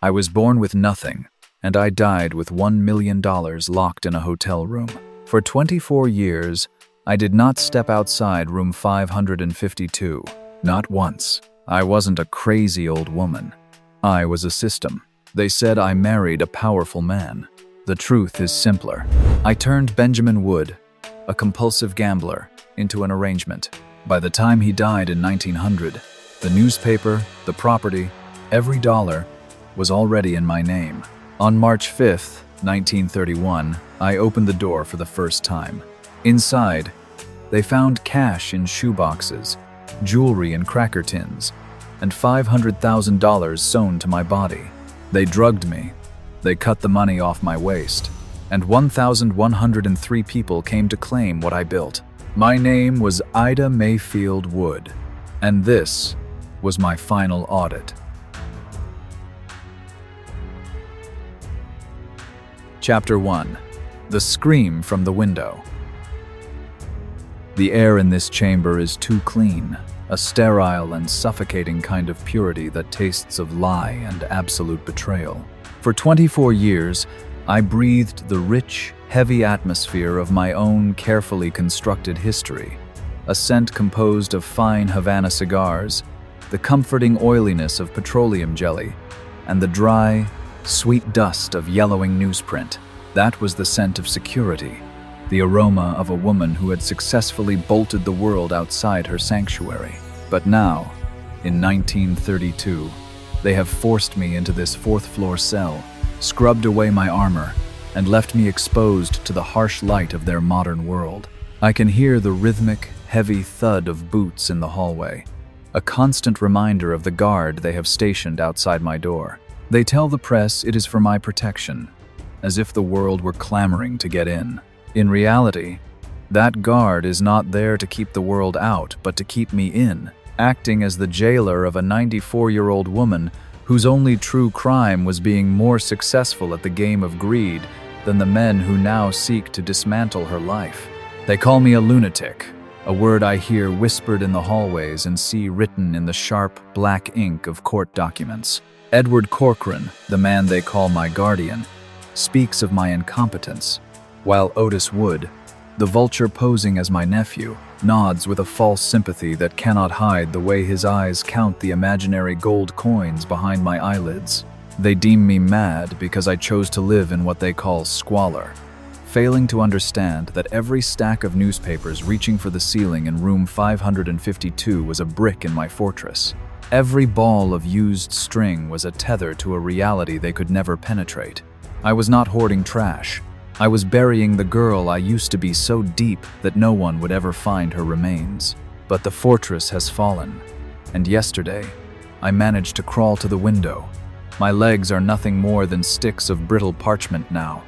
I was born with nothing, and I died with $1 million locked in a hotel room. For 24 years, I did not step outside room 552. Not once. I wasn't a crazy old woman. I was a system. They said I married a powerful man. The truth is simpler. I turned Benjamin Wood, a compulsive gambler, into an arrangement. By the time he died in 1900, the newspaper, the property, every dollar was already in my name. On March 5th, 1931, I opened the door for the first time. Inside, they found cash in shoeboxes, jewelry in cracker tins, and $500,000 sewn to my body. They drugged me. They cut the money off my waist, and 1,103 people came to claim what I built. My name was Ida Mayfield Wood, and this was my final audit. Chapter 1. The Scream from the Window. The air in this chamber is too clean, a sterile and suffocating kind of purity that tastes of lie and absolute betrayal. For 24 years, I breathed the rich, heavy atmosphere of my own carefully constructed history, a scent composed of fine Havana cigars, the comforting oiliness of petroleum jelly, and the dry, sweet dust of yellowing newsprint. That was the scent of security, the aroma of a woman who had successfully bolted the world outside her sanctuary. But now, in 1932, they have forced me into this fourth-floor cell, scrubbed away my armor, and left me exposed to the harsh light of their modern world. I can hear the rhythmic, heavy thud of boots in the hallway, a constant reminder of the guard they have stationed outside my door. They tell the press it is for my protection, as if the world were clamoring to get in. In reality, that guard is not there to keep the world out, but to keep me in, acting as the jailer of a 94-year-old woman whose only true crime was being more successful at the game of greed than the men who now seek to dismantle her life. They call me a lunatic, a word I hear whispered in the hallways and see written in the sharp, black ink of court documents. Edward Corcoran, the man they call my guardian, speaks of my incompetence, while Otis Wood, the vulture posing as my nephew, nods with a false sympathy that cannot hide the way his eyes count the imaginary gold coins behind my eyelids. They deem me mad because I chose to live in what they call squalor, failing to understand that every stack of newspapers reaching for the ceiling in room 552 was a brick in my fortress. Every ball of used string was a tether to a reality they could never penetrate. I was not hoarding trash. I was burying the girl I used to be so deep that no one would ever find her remains. But the fortress has fallen, and yesterday, I managed to crawl to the window. My legs are nothing more than sticks of brittle parchment now,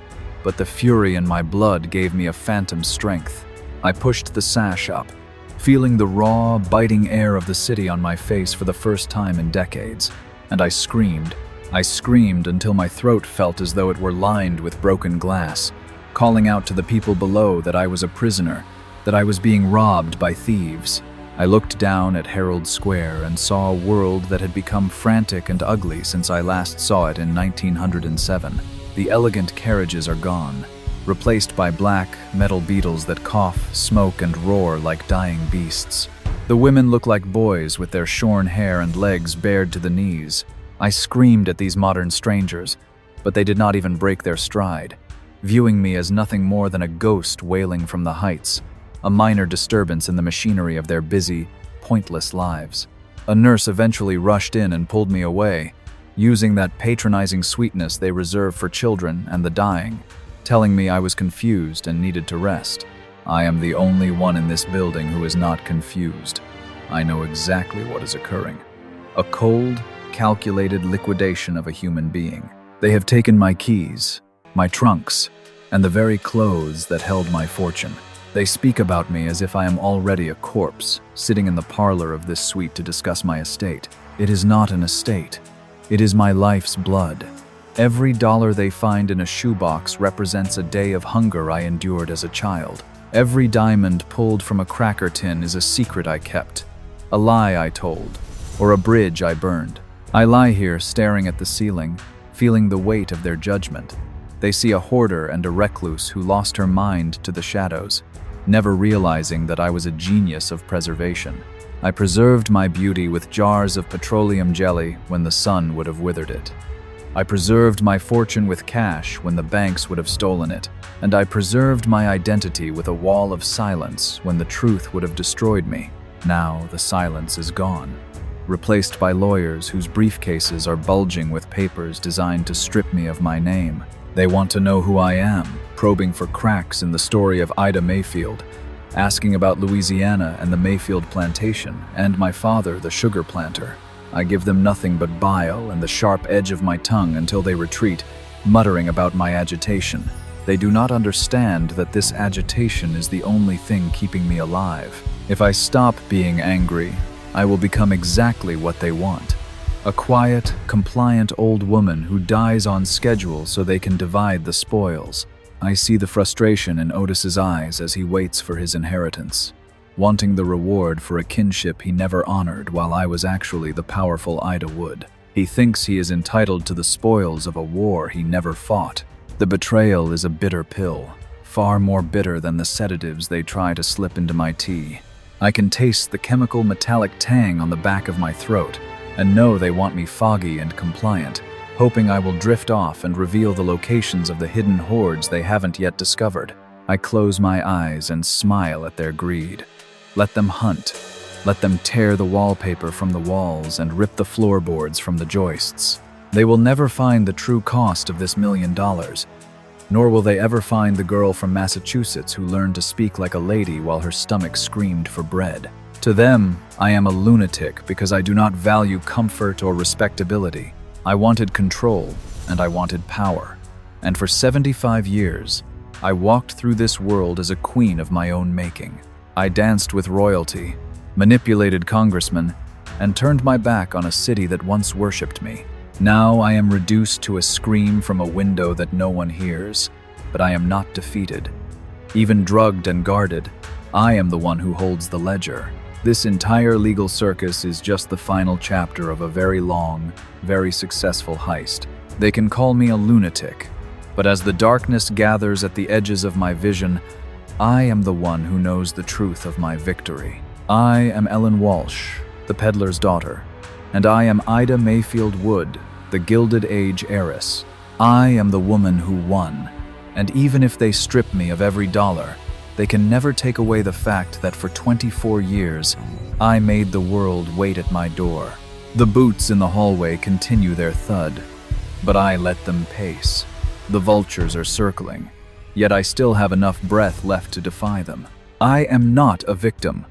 but the fury in my blood gave me a phantom strength. I pushed the sash up, feeling the raw, biting air of the city on my face for the first time in decades, and I screamed. I screamed until my throat felt as though it were lined with broken glass, calling out to the people below that I was a prisoner, that I was being robbed by thieves. I looked down at Herald Square and saw a world that had become frantic and ugly since I last saw it in 1907. The elegant carriages are gone, replaced by black, metal beetles that cough, smoke, and roar like dying beasts. The women look like boys with their shorn hair and legs bared to the knees. I screamed at these modern strangers, but they did not even break their stride, viewing me as nothing more than a ghost wailing from the heights, a minor disturbance in the machinery of their busy, pointless lives. A nurse eventually rushed in and pulled me away, using that patronizing sweetness they reserve for children and the dying, telling me I was confused and needed to rest. I am the only one in this building who is not confused. I know exactly what is occurring. A cold, calculated liquidation of a human being. They have taken my keys, my trunks, and the very clothes that held my fortune. They speak about me as if I am already a corpse, sitting in the parlor of this suite to discuss my estate. It is not an estate. It is my life's blood. Every dollar they find in a shoebox represents a day of hunger I endured as a child. Every diamond pulled from a cracker tin is a secret I kept, a lie I told, or a bridge I burned. I lie here staring at the ceiling, feeling the weight of their judgment. They see a hoarder and a recluse who lost her mind to the shadows, never realizing that I was a genius of preservation. I preserved my beauty with jars of petroleum jelly when the sun would have withered it. I preserved my fortune with cash when the banks would have stolen it, and I preserved my identity with a wall of silence when the truth would have destroyed me. Now the silence is gone, replaced by lawyers whose briefcases are bulging with papers designed to strip me of my name. They want to know who I am, probing for cracks in the story of Ida Mayfield, asking about Louisiana and the Mayfield plantation, and my father, the sugar planter. I give them nothing but bile and the sharp edge of my tongue until they retreat, muttering about my agitation. They do not understand that this agitation is the only thing keeping me alive. If I stop being angry, I will become exactly what they want. A quiet, compliant old woman who dies on schedule so they can divide the spoils. I see the frustration in Otis's eyes as he waits for his inheritance, wanting the reward for a kinship he never honored while I was actually the powerful Ida Wood. He thinks he is entitled to the spoils of a war he never fought. The betrayal is a bitter pill, far more bitter than the sedatives they try to slip into my tea. I can taste the chemical metallic tang on the back of my throat, and know they want me foggy and compliant, hoping I will drift off and reveal the locations of the hidden hoards they haven't yet discovered. I close my eyes and smile at their greed. Let them hunt. Let them tear the wallpaper from the walls and rip the floorboards from the joists. They will never find the true cost of this $1 million, nor will they ever find the girl from Massachusetts who learned to speak like a lady while her stomach screamed for bread. To them, I am a lunatic because I do not value comfort or respectability. I wanted control, and I wanted power. And for 75 years, I walked through this world as a queen of my own making. I danced with royalty, manipulated congressmen, and turned my back on a city that once worshipped me. Now I am reduced to a scream from a window that no one hears, but I am not defeated. Even drugged and guarded, I am the one who holds the ledger. This entire legal circus is just the final chapter of a very long, very successful heist. They can call me a lunatic, but as the darkness gathers at the edges of my vision, I am the one who knows the truth of my victory. I am Ellen Walsh, the peddler's daughter, and I am Ida Mayfield Wood, the Gilded Age heiress. I am the woman who won, and even if they strip me of every dollar, they can never take away the fact that for 24 years, I made the world wait at my door. The boots in the hallway continue their thud, but I let them pace. The vultures are circling, yet I still have enough breath left to defy them. I am not a victim.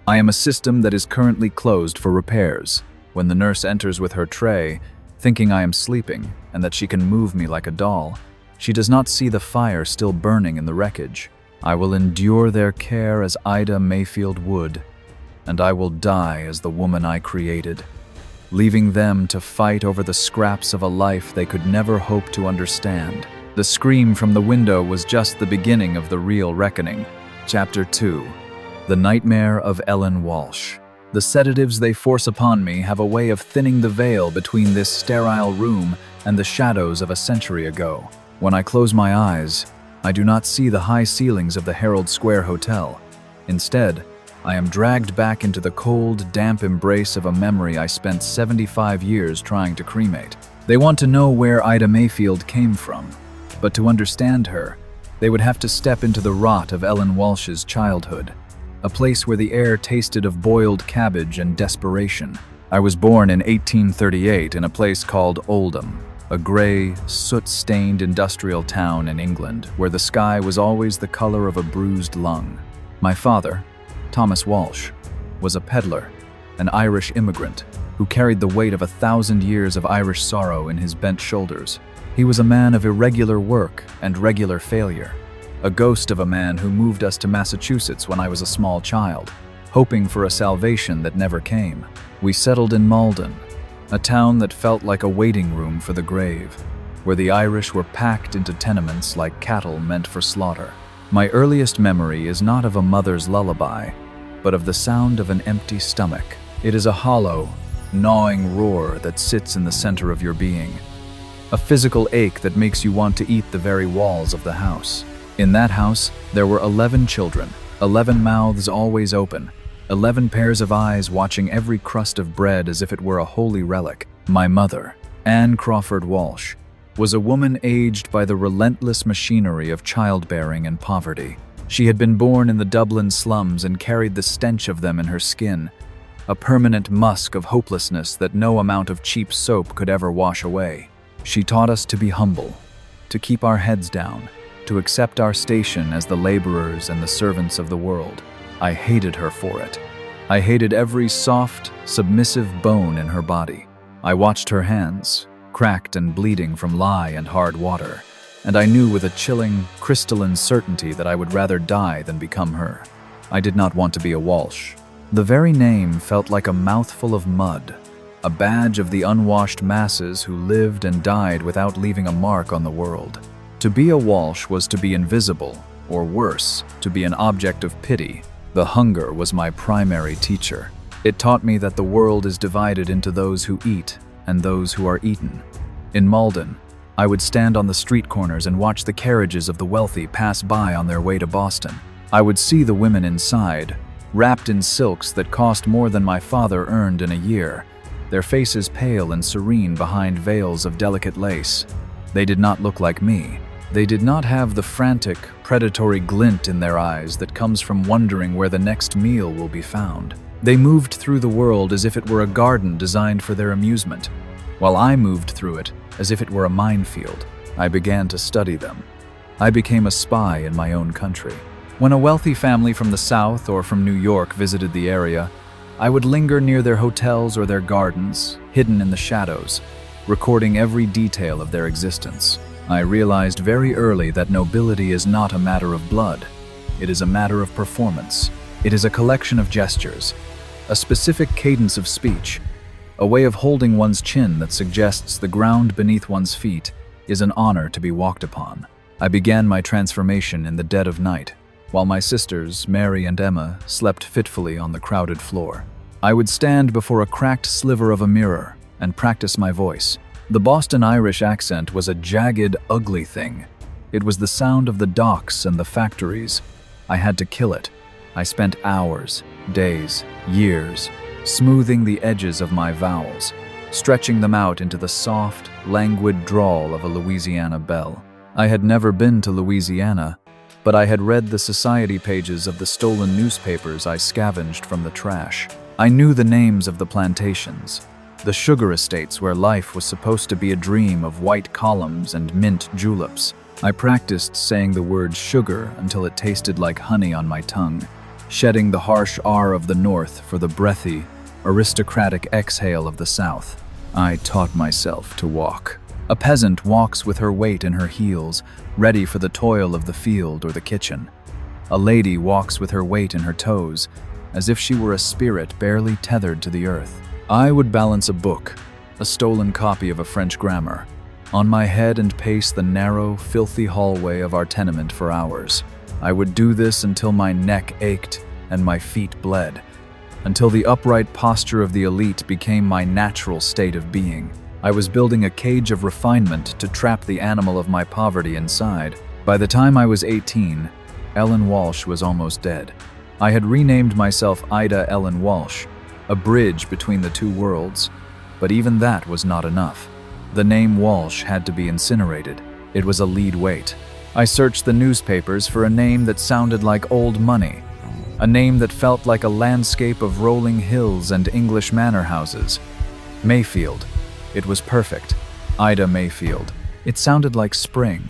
I am a system that is currently closed for repairs. When the nurse enters with her tray, thinking I am sleeping and that she can move me like a doll, she does not see the fire still burning in the wreckage. I will endure their care as Ida Mayfield Wood, and I will die as the woman I created, leaving them to fight over the scraps of a life they could never hope to understand. The scream from the window was just the beginning of the real reckoning. Chapter 2. The Nightmare of Ellen Walsh. The sedatives they force upon me have a way of thinning the veil between this sterile room and the shadows of a century ago. When I close my eyes, I do not see the high ceilings of the Herald Square Hotel. Instead, I am dragged back into the cold, damp embrace of a memory I spent 75 years trying to cremate. They want to know where Ida Mayfield came from, but to understand her, they would have to step into the rot of Ellen Walsh's childhood, a place where the air tasted of boiled cabbage and desperation. I was born in 1838 in a place called Oldham, a gray, soot-stained industrial town in England where the sky was always the color of a bruised lung. My father, Thomas Walsh, was a peddler, an Irish immigrant who carried the weight of 1,000 years of Irish sorrow in his bent shoulders. He was a man of irregular work and regular failure, a ghost of a man who moved us to Massachusetts when I was a small child, hoping for a salvation that never came. We settled in Malden, a town that felt like a waiting room for the grave, where the Irish were packed into tenements like cattle meant for slaughter. My earliest memory is not of a mother's lullaby, but of the sound of an empty stomach. It is a hollow, gnawing roar that sits in the center of your being. a physical ache that makes you want to eat the very walls of the house. In that house, there were 11 children, 11 mouths always open, 11 pairs of eyes watching every crust of bread as if it were a holy relic. My mother, Anne Crawford Walsh, was a woman aged by the relentless machinery of childbearing and poverty. She had been born in the Dublin slums and carried the stench of them in her skin, a permanent musk of hopelessness that no amount of cheap soap could ever wash away. She taught us to be humble, to keep our heads down, to accept our station as the laborers and the servants of the world. I hated her for it. I hated every soft, submissive bone in her body. I watched her hands, cracked and bleeding from lye and hard water, and I knew with a chilling, crystalline certainty that I would rather die than become her. I did not want to be a Walsh. The very name felt like a mouthful of mud, a badge of the unwashed masses who lived and died without leaving a mark on the world. To be a Walsh was to be invisible, or worse, to be an object of pity. The hunger was my primary teacher. It taught me that the world is divided into those who eat and those who are eaten. In Malden, I would stand on the street corners and watch the carriages of the wealthy pass by on their way to Boston. I would see the women inside, wrapped in silks that cost more than my father earned in a year, their faces pale and serene behind veils of delicate lace. They did not look like me. They did not have the frantic, predatory glint in their eyes that comes from wondering where the next meal will be found. They moved through the world as if it were a garden designed for their amusement, while I moved through it as if it were a minefield. I began to study them. I became a spy in my own country. When a wealthy family from the South or from New York visited the area, I would linger near their hotels or their gardens, hidden in the shadows, recording every detail of their existence. I realized very early that nobility is not a matter of blood. It is a matter of performance. It is a collection of gestures, a specific cadence of speech, a way of holding one's chin that suggests the ground beneath one's feet is an honor to be walked upon. I began my transformation in the dead of night, while my sisters, Mary and Emma, slept fitfully on the crowded floor. I would stand before a cracked sliver of a mirror and practice my voice. The Boston Irish accent was a jagged, ugly thing. It was the sound of the docks and the factories. I had to kill it. I spent hours, days, years, smoothing the edges of my vowels, stretching them out into the soft, languid drawl of a Louisiana belle. I had never been to Louisiana, but I had read the society pages of the stolen newspapers I scavenged from the trash. I knew the names of the plantations, the sugar estates where life was supposed to be a dream of white columns and mint juleps. I practiced saying the word sugar until it tasted like honey on my tongue, shedding the harsh R of the North for the breathy, aristocratic exhale of the South. I taught myself to walk. A peasant walks with her weight in her heels, ready for the toil of the field or the kitchen. A lady walks with her weight in her toes, as if she were a spirit barely tethered to the earth. I would balance a book, a stolen copy of a French grammar, on my head and pace the narrow, filthy hallway of our tenement for hours. I would do this until my neck ached and my feet bled, until the upright posture of the elite became my natural state of being. I was building a cage of refinement to trap the animal of my poverty inside. By the time I was 18, Ellen Walsh was almost dead. I had renamed myself Ida Ellen Walsh, a bridge between the two worlds, but even that was not enough. The name Walsh had to be incinerated. It was a lead weight. I searched the newspapers for a name that sounded like old money, a name that felt like a landscape of rolling hills and English manor houses. Mayfield. It was perfect. Ida Mayfield. It sounded like spring,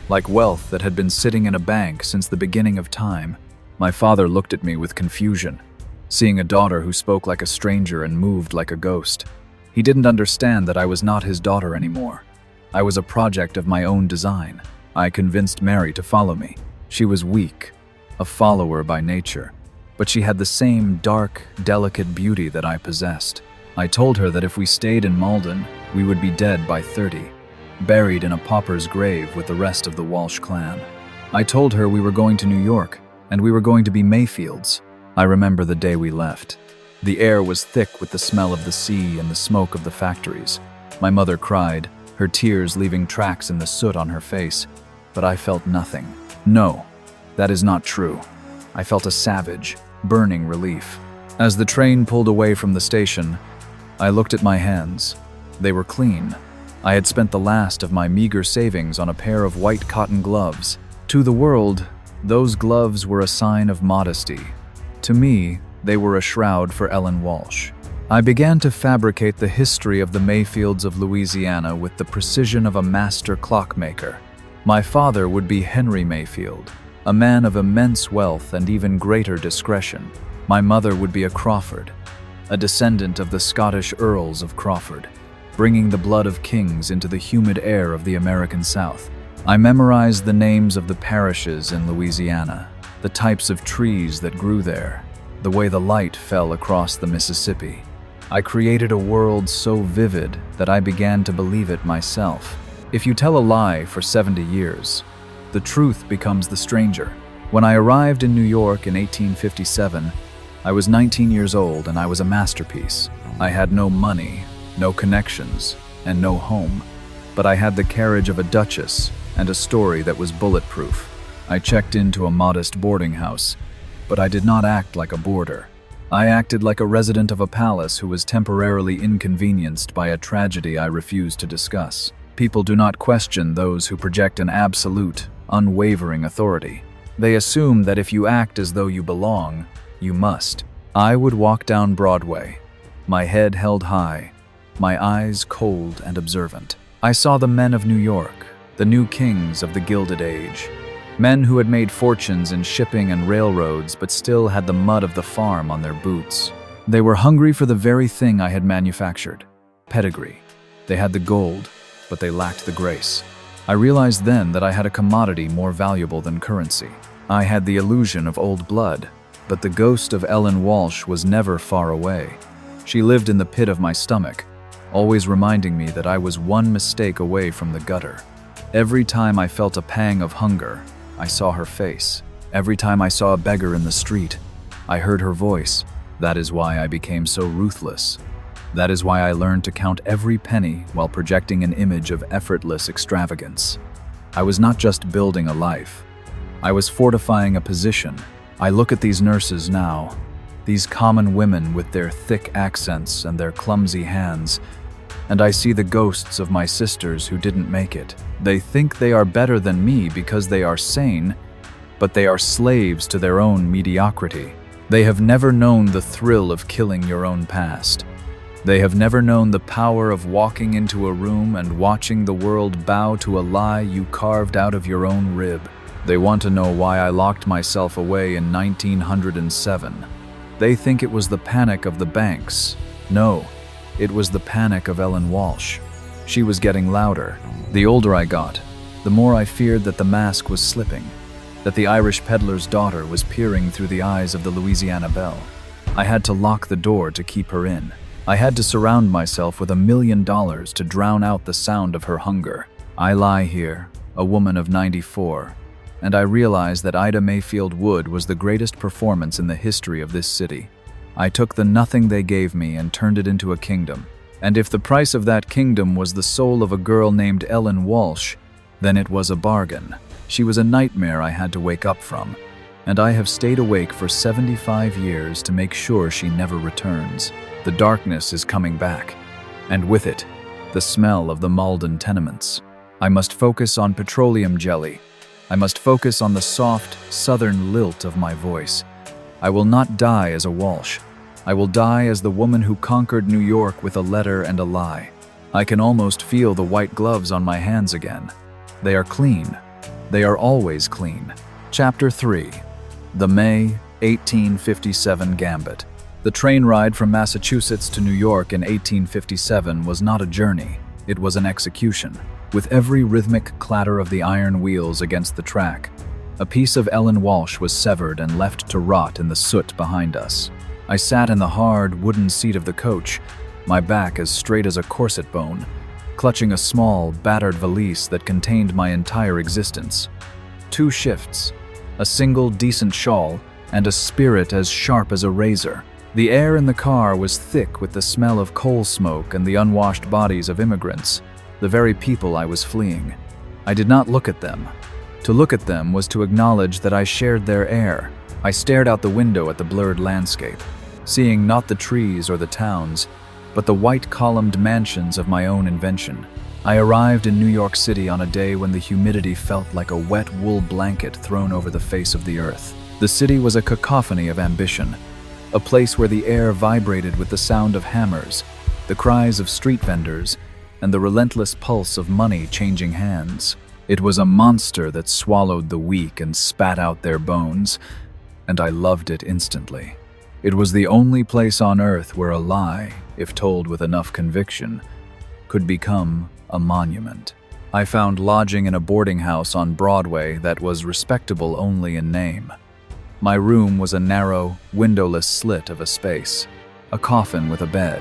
like wealth that had been sitting in a bank since the beginning of time. My father looked at me with confusion, seeing a daughter who spoke like a stranger and moved like a ghost. He didn't understand that I was not his daughter anymore. I was a project of my own design. I convinced Mary to follow me. She was weak, a follower by nature, but she had the same dark, delicate beauty that I possessed. I told her that if we stayed in Malden, we would be dead by 30, buried in a pauper's grave with the rest of the Walsh clan. I told her we were going to New York, and we were going to be Mayfields. I remember the day we left. The air was thick with the smell of the sea and the smoke of the factories. My mother cried, her tears leaving tracks in the soot on her face, but I felt nothing. No, that is not true. I felt a savage, burning relief. As the train pulled away from the station, I looked at my hands. They were clean. I had spent the last of my meager savings on a pair of white cotton gloves. To the world, those gloves were a sign of modesty. To me, they were a shroud for Ellen Walsh. I began to fabricate the history of the Mayfields of Louisiana with the precision of a master clockmaker. My father would be Henry Mayfield, a man of immense wealth and even greater discretion. My mother would be a Crawford, a descendant of the Scottish Earls of Crawford, bringing the blood of kings into the humid air of the American South. I memorized the names of the parishes in Louisiana, the types of trees that grew there, the way the light fell across the Mississippi. I created a world so vivid that I began to believe it myself. If you tell a lie for 70 years, the truth becomes the stranger. When I arrived in New York in 1857, I was 19 years old and I was a masterpiece. I had no money, no connections, and no home, but I had the carriage of a duchess and a story that was bulletproof. I checked into a modest boarding house, but I did not act like a boarder. I acted like a resident of a palace who was temporarily inconvenienced by a tragedy I refused to discuss. People do not question those who project an absolute, unwavering authority. They assume that if you act as though you belong, you must. I would walk down Broadway, my head held high, my eyes cold and observant. I saw the men of New York, the new kings of the Gilded Age. Men who had made fortunes in shipping and railroads but still had the mud of the farm on their boots. They were hungry for the very thing I had manufactured, pedigree. They had the gold, but they lacked the grace. I realized then that I had a commodity more valuable than currency. I had the illusion of old blood, but the ghost of Ellen Walsh was never far away. She lived in the pit of my stomach, always reminding me that I was one mistake away from the gutter. Every time I felt a pang of hunger, I saw her face. Every time I saw a beggar in the street, I heard her voice. That is why I became so ruthless. That is why I learned to count every penny while projecting an image of effortless extravagance. I was not just building a life. I was fortifying a position. I look at these nurses now, these common women with their thick accents and their clumsy hands, and I see the ghosts of my sisters who didn't make it. They think they are better than me because they are sane, but they are slaves to their own mediocrity. They have never known the thrill of killing your own past. They have never known the power of walking into a room and watching the world bow to a lie you carved out of your own rib. They want to know why I locked myself away in 1907. They think it was the panic of the banks. No, it was the panic of Ellen Walsh. She was getting louder. The older I got, the more I feared that the mask was slipping, that the Irish peddler's daughter was peering through the eyes of the Louisiana belle. I had to lock the door to keep her in. I had to surround myself with $1 million to drown out the sound of her hunger. I lie here, a woman of 94, and I realize that Ida Mayfield Wood was the greatest performance in the history of this city. I took the nothing they gave me and turned it into a kingdom. And if the price of that kingdom was the soul of a girl named Ellen Walsh, then it was a bargain. She was a nightmare I had to wake up from, and I have stayed awake for 75 years to make sure she never returns. The darkness is coming back, and with it, the smell of the Malden tenements. I must focus on petroleum jelly. I must focus on the soft, southern lilt of my voice. I will not die as a Walsh. I will die as the woman who conquered New York with a letter and a lie. I can almost feel the white gloves on my hands again. They are clean. They are always clean. Chapter 3. The May 1857 Gambit. The train ride from Massachusetts to New York in 1857 was not a journey. It was an execution. With every rhythmic clatter of the iron wheels against the track, a piece of Ellen Walsh was severed and left to rot in the soot behind us. I sat in the hard, wooden seat of the coach, my back as straight as a corset bone, clutching a small, battered valise that contained my entire existence. 2 shifts, a single decent shawl, and a spirit as sharp as a razor. The air in the car was thick with the smell of coal smoke and the unwashed bodies of immigrants. the very people I was fleeing. I did not look at them. To look at them was to acknowledge that I shared their air. I stared out the window at the blurred landscape, seeing not the trees or the towns, but the white-columned mansions of my own invention. I arrived in New York City on a day when the humidity felt like a wet wool blanket thrown over the face of the earth. The city was a cacophony of ambition, a place where the air vibrated with the sound of hammers, the cries of street vendors, and the relentless pulse of money changing hands. It was a monster that swallowed the weak and spat out their bones, and I loved it instantly. It was the only place on earth where a lie, if told with enough conviction, could become a monument. I found lodging in a boarding house on Broadway that was respectable only in name. My room was a narrow, windowless slit of a space, a coffin with a bed.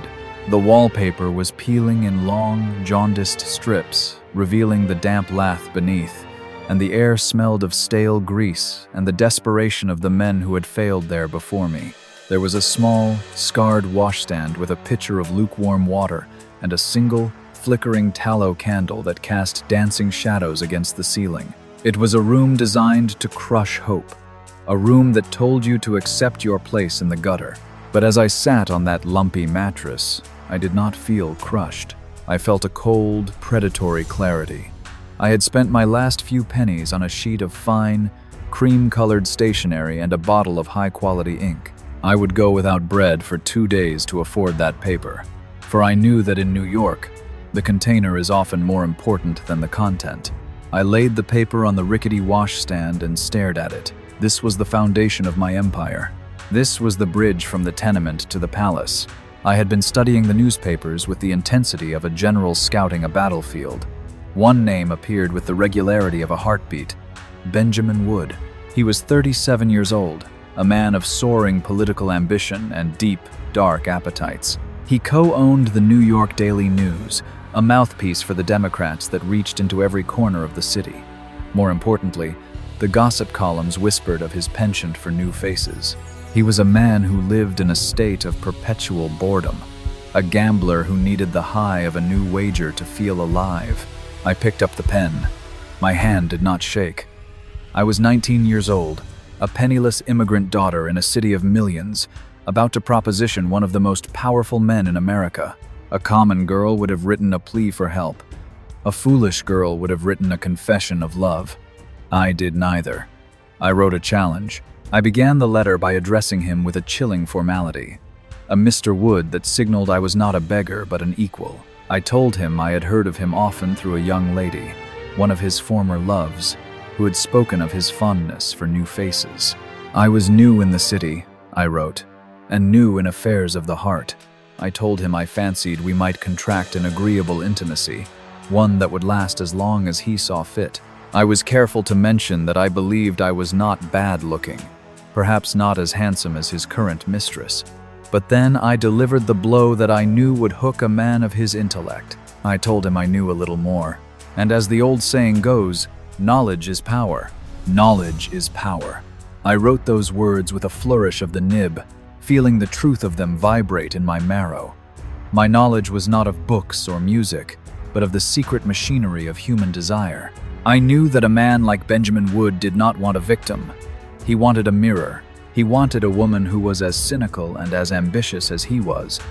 The wallpaper was peeling in long, jaundiced strips, revealing the damp lath beneath, and the air smelled of stale grease and the desperation of the men who had failed there before me. There was a small, scarred washstand with a pitcher of lukewarm water and a single, flickering tallow candle that cast dancing shadows against the ceiling. It was a room designed to crush hope, a room that told you to accept your place in the gutter. But as I sat on that lumpy mattress, I did not feel crushed. I felt a cold, predatory clarity. I had spent my last few pennies on a sheet of fine, cream-colored stationery and a bottle of high-quality ink. I would go without bread for 2 days to afford that paper, for I knew that in New York, the container is often more important than the content. I laid the paper on the rickety washstand and stared at it. This was the foundation of my empire. This was the bridge from the tenement to the palace. I had been studying the newspapers with the intensity of a general scouting a battlefield. One name appeared with the regularity of a heartbeat: Benjamin Wood. He was 37 years old, a man of soaring political ambition and deep, dark appetites. He co-owned the New York Daily News, a mouthpiece for the Democrats that reached into every corner of the city. More importantly, the gossip columns whispered of his penchant for new faces. He was a man who lived in a state of perpetual boredom, a gambler who needed the high of a new wager to feel alive. I picked up the pen. My hand did not shake. I was 19 years old, a penniless immigrant daughter in a city of millions, about to proposition one of the most powerful men in America. A common girl would have written a plea for help. A foolish girl would have written a confession of love. I did neither. I wrote a challenge. I began the letter by addressing him with a chilling formality, a Mr. Wood that signaled I was not a beggar but an equal. I told him I had heard of him often through a young lady, one of his former loves, who had spoken of his fondness for new faces. I was new in the city, I wrote, and new in affairs of the heart. I told him I fancied we might contract an agreeable intimacy, one that would last as long as he saw fit. I was careful to mention that I believed I was not bad-looking, perhaps not as handsome as his current mistress. But then I delivered the blow that I knew would hook a man of his intellect. I told him I knew a little more. And as the old saying goes, knowledge is power. Knowledge is power. I wrote those words with a flourish of the nib, feeling the truth of them vibrate in my marrow. My knowledge was not of books or music, but of the secret machinery of human desire. I knew that a man like Benjamin Wood did not want a victim. He wanted a mirror. He wanted a woman who was as cynical and as ambitious as he was.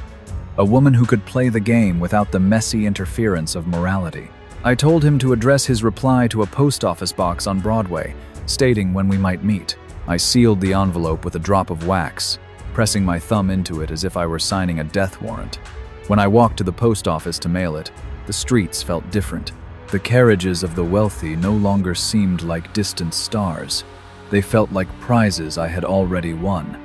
A woman who could play the game without the messy interference of morality. I told him to address his reply to a post office box on Broadway, stating when we might meet. I sealed the envelope with a drop of wax, pressing my thumb into it as if I were signing a death warrant. When I walked to the post office to mail it, the streets felt different. The carriages of the wealthy no longer seemed like distant stars. They felt like prizes I had already won.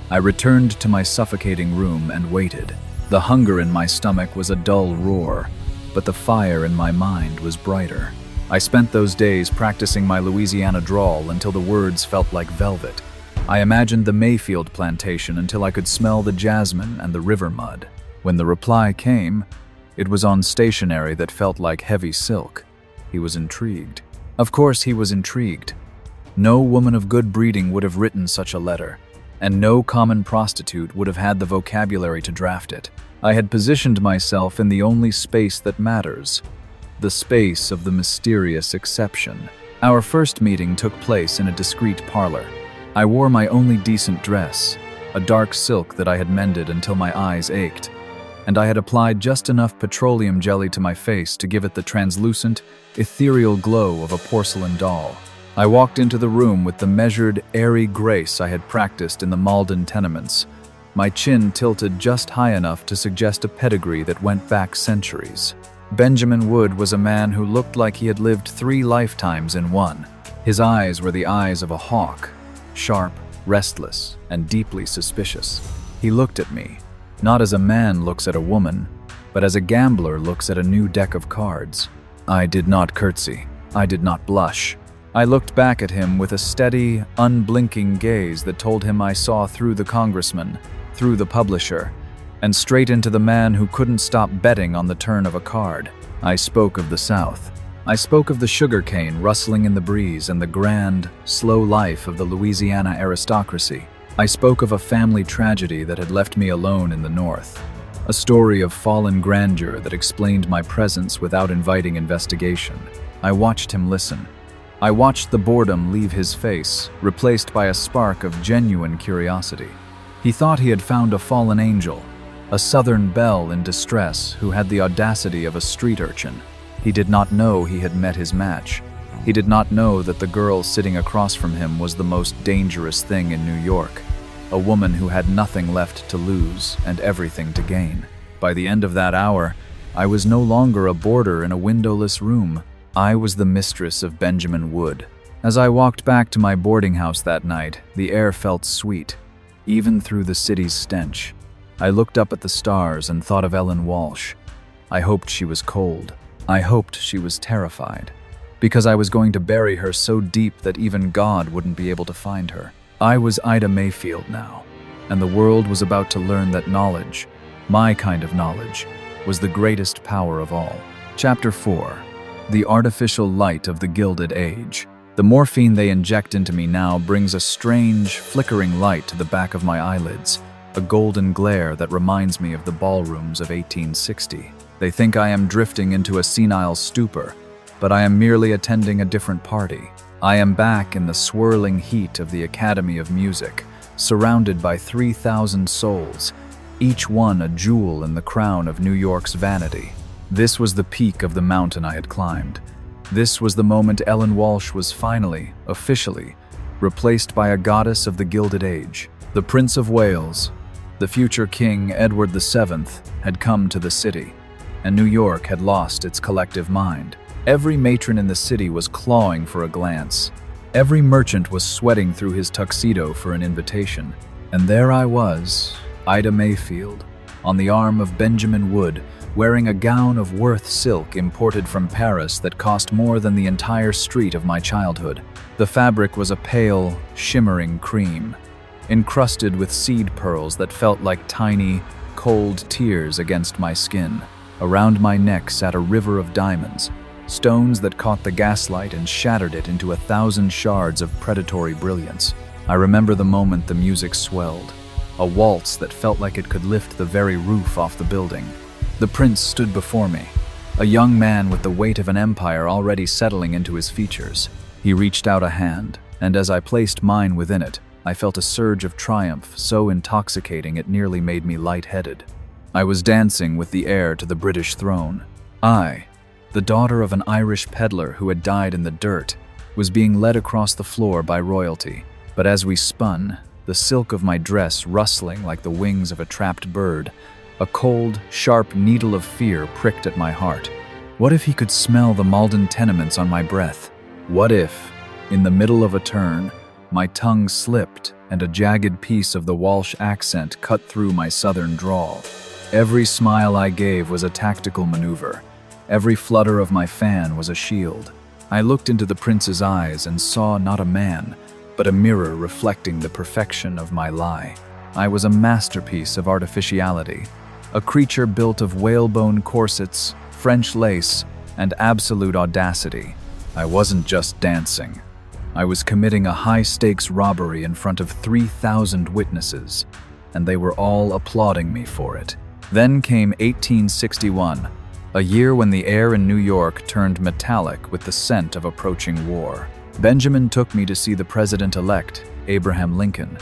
I returned to my suffocating room and waited. The hunger in my stomach was a dull roar, but the fire in my mind was brighter. I spent those days practicing my Louisiana drawl until the words felt like velvet. I imagined the Mayfield plantation until I could smell the jasmine and the river mud. When the reply came, it was on stationery that felt like heavy silk. He was intrigued. Of course he was intrigued. No woman of good breeding would have written such a letter, and no common prostitute would have had the vocabulary to draft it. I had positioned myself in the only space that matters, the space of the mysterious exception. Our first meeting took place in a discreet parlor. I wore my only decent dress, a dark silk that I had mended until my eyes ached, and I had applied just enough petroleum jelly to my face to give it the translucent, ethereal glow of a porcelain doll. I walked into the room with the measured, airy grace I had practiced in the Malden tenements, my chin tilted just high enough to suggest a pedigree that went back centuries. Benjamin Wood was a man who looked like he had lived 3 lifetimes in one. His eyes were the eyes of a hawk, sharp, restless, and deeply suspicious. He looked at me, not as a man looks at a woman, but as a gambler looks at a new deck of cards. I did not curtsy. I did not blush. I looked back at him with a steady, unblinking gaze that told him I saw through the congressman, through the publisher, and straight into the man who couldn't stop betting on the turn of a card. I spoke of the South. I spoke of the sugarcane rustling in the breeze and the grand, slow life of the Louisiana aristocracy. I spoke of a family tragedy that had left me alone in the North, a story of fallen grandeur that explained my presence without inviting investigation. I watched him listen. I watched the boredom leave his face, replaced by a spark of genuine curiosity. He thought he had found a fallen angel, a southern belle in distress who had the audacity of a street urchin. He did not know he had met his match. He did not know that the girl sitting across from him was the most dangerous thing in New York, a woman who had nothing left to lose and everything to gain. By the end of that hour, I was no longer a boarder in a windowless room. I was the mistress of Benjamin Wood. As I walked back to my boarding house that night, the air felt sweet, even through the city's stench. I looked up at the stars and thought of Ellen Walsh. I hoped she was cold. I hoped she was terrified, because I was going to bury her so deep that even God wouldn't be able to find her. I was Ida Mayfield now, and the world was about to learn that knowledge, my kind of knowledge, was the greatest power of all. Chapter 4. The artificial light of the Gilded Age. The morphine they inject into me now brings a strange, flickering light to the back of my eyelids, a golden glare that reminds me of the ballrooms of 1860. They think I am drifting into a senile stupor, but I am merely attending a different party. I am back in the swirling heat of the Academy of Music, surrounded by 3,000 souls, each one a jewel in the crown of New York's vanity. This was the peak of the mountain I had climbed. This was the moment Ellen Walsh was finally, officially, replaced by a goddess of the Gilded Age. The Prince of Wales, the future King Edward VII, had come to the city, and New York had lost its collective mind. Every matron in the city was clawing for a glance. Every merchant was sweating through his tuxedo for an invitation. And there I was, Ida Mayfield, on the arm of Benjamin Wood, wearing a gown of Worth silk imported from Paris that cost more than the entire street of my childhood. The fabric was a pale, shimmering cream, encrusted with seed pearls that felt like tiny, cold tears against my skin. Around my neck sat a river of diamonds, stones that caught the gaslight and shattered it into 1,000 shards of predatory brilliance. I remember the moment the music swelled, a waltz that felt like it could lift the very roof off the building. The prince stood before me, a young man with the weight of an empire already settling into his features. He reached out a hand, and as I placed mine within it, I felt a surge of triumph so intoxicating it nearly made me lightheaded. I was dancing with the heir to the British throne. I, the daughter of an Irish peddler who had died in the dirt, was being led across the floor by royalty. But as we spun, the silk of my dress rustling like the wings of a trapped bird, a cold, sharp needle of fear pricked at my heart. What if he could smell the Malden tenements on my breath? What if, in the middle of a turn, my tongue slipped and a jagged piece of the Walsh accent cut through my southern drawl? Every smile I gave was a tactical maneuver. Every flutter of my fan was a shield. I looked into the prince's eyes and saw not a man, but a mirror reflecting the perfection of my lie. I was a masterpiece of artificiality, a creature built of whalebone corsets, French lace, and absolute audacity. I wasn't just dancing. I was committing a high-stakes robbery in front of 3,000 witnesses, and they were all applauding me for it. Then came 1861, A year when the air in New York turned metallic with the scent of approaching war. Benjamin took me to see the president-elect, Abraham Lincoln,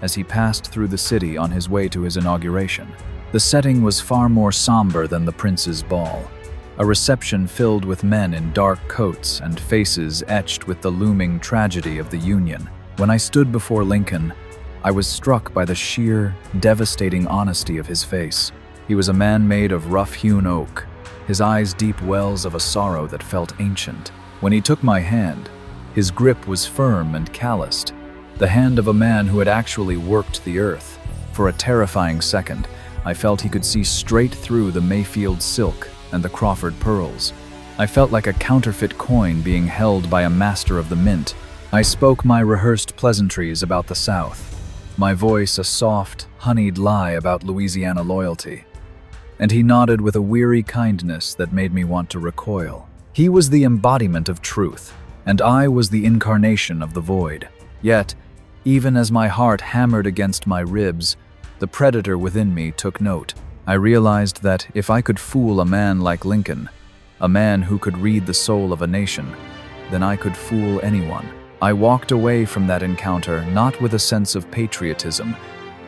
as he passed through the city on his way to his inauguration. The setting was far more somber than the prince's ball. A reception filled with men in dark coats and faces etched with the looming tragedy of the Union. When I stood before Lincoln, I was struck by the sheer, devastating honesty of his face. He was a man made of rough-hewn oak, his eyes deep wells of a sorrow that felt ancient. When he took my hand, his grip was firm and calloused, the hand of a man who had actually worked the earth. For a terrifying second, I felt he could see straight through the Mayfield silk and the Crawford pearls. I felt like a counterfeit coin being held by a master of the mint. I spoke my rehearsed pleasantries about the South, my voice a soft, honeyed lie about Louisiana loyalty. And he nodded with a weary kindness that made me want to recoil. He was the embodiment of truth, and I was the incarnation of the void. Yet, even as my heart hammered against my ribs, the predator within me took note. I realized that if I could fool a man like Lincoln, a man who could read the soul of a nation, then I could fool anyone. I walked away from that encounter not with a sense of patriotism,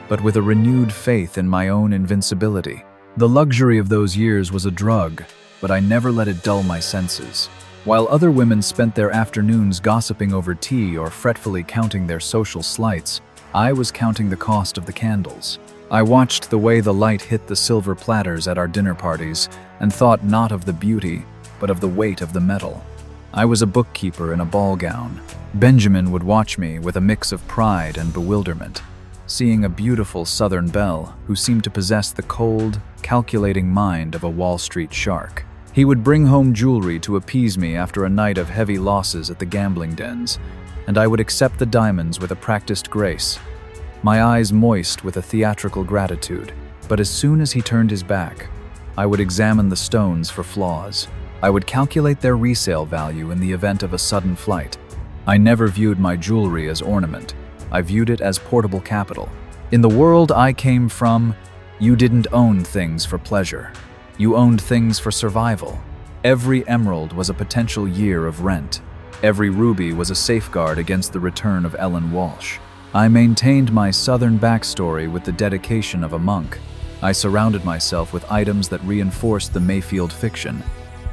but with a renewed faith in my own invincibility. The luxury of those years was a drug, but I never let it dull my senses. While other women spent their afternoons gossiping over tea or fretfully counting their social slights, I was counting the cost of the candles. I watched the way the light hit the silver platters at our dinner parties and thought not of the beauty, but of the weight of the metal. I was a bookkeeper in a ball gown. Benjamin would watch me with a mix of pride and bewilderment, seeing a beautiful Southern belle who seemed to possess the cold, calculating mind of a Wall Street shark. He would bring home jewelry to appease me after a night of heavy losses at the gambling dens, and I would accept the diamonds with a practiced grace, my eyes moist with a theatrical gratitude. But as soon as he turned his back, I would examine the stones for flaws. I would calculate their resale value in the event of a sudden flight. I never viewed my jewelry as ornament. I viewed it as portable capital. In the world I came from, you didn't own things for pleasure. You owned things for survival. Every emerald was a potential year of rent. Every ruby was a safeguard against the return of Ellen Walsh. I maintained my Southern backstory with the dedication of a monk. I surrounded myself with items that reinforced the Mayfield fiction.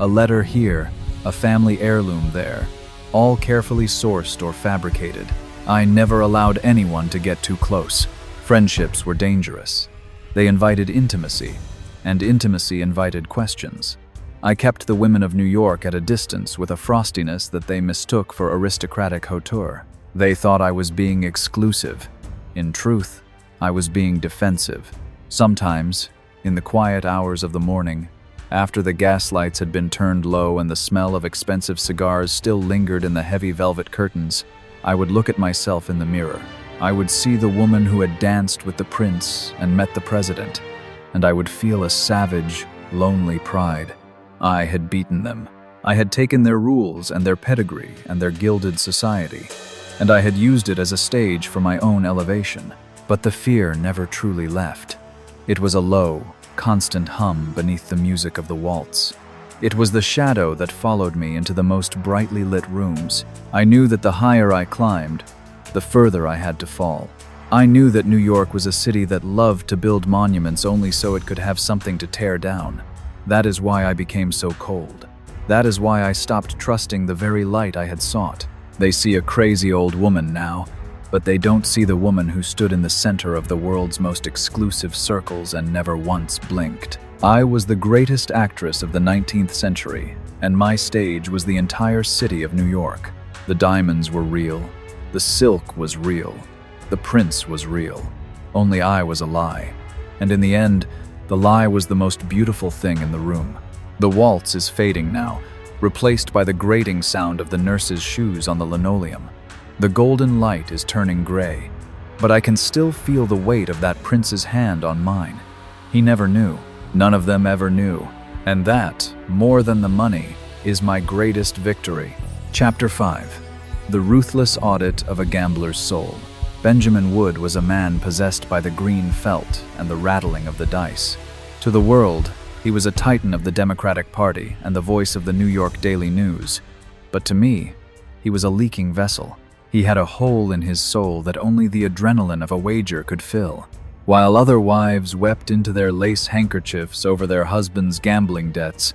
A letter here, a family heirloom there, all carefully sourced or fabricated. I never allowed anyone to get too close. Friendships were dangerous. They invited intimacy, and intimacy invited questions. I kept the women of New York at a distance with a frostiness that they mistook for aristocratic hauteur. They thought I was being exclusive. In truth, I was being defensive. Sometimes, in the quiet hours of the morning, after the gas lights had been turned low and the smell of expensive cigars still lingered in the heavy velvet curtains, I would look at myself in the mirror. I would see the woman who had danced with the prince and met the president, and I would feel a savage, lonely pride. I had beaten them. I had taken their rules and their pedigree and their gilded society, and I had used it as a stage for my own elevation. But the fear never truly left. It was a low, constant hum beneath the music of the waltz. It was the shadow that followed me into the most brightly lit rooms. I knew that the higher I climbed, the further I had to fall. I knew that New York was a city that loved to build monuments only so it could have something to tear down. That is why I became so cold. That is why I stopped trusting the very light I had sought. They see a crazy old woman now, but they don't see the woman who stood in the center of the world's most exclusive circles and never once blinked. I was the greatest actress of the 19th century, and my stage was the entire city of New York. The diamonds were real. The silk was real. The prince was real. Only I was a lie. And in the end, the lie was the most beautiful thing in the room. The waltz is fading now, replaced by the grating sound of the nurse's shoes on the linoleum. The golden light is turning gray, but I can still feel the weight of that prince's hand on mine. He never knew. None of them ever knew. And that, more than the money, is my greatest victory. Chapter 5. The Ruthless Audit of a Gambler's Soul. Benjamin Wood was a man possessed by the green felt and the rattling of the dice. To the world, he He was a titan of the Democratic Party and the voice of the New York Daily News. But to me, he was a leaking vessel. He had a hole in his soul that only the adrenaline of a wager could fill. While other wives wept into their lace handkerchiefs over their husbands' gambling debts,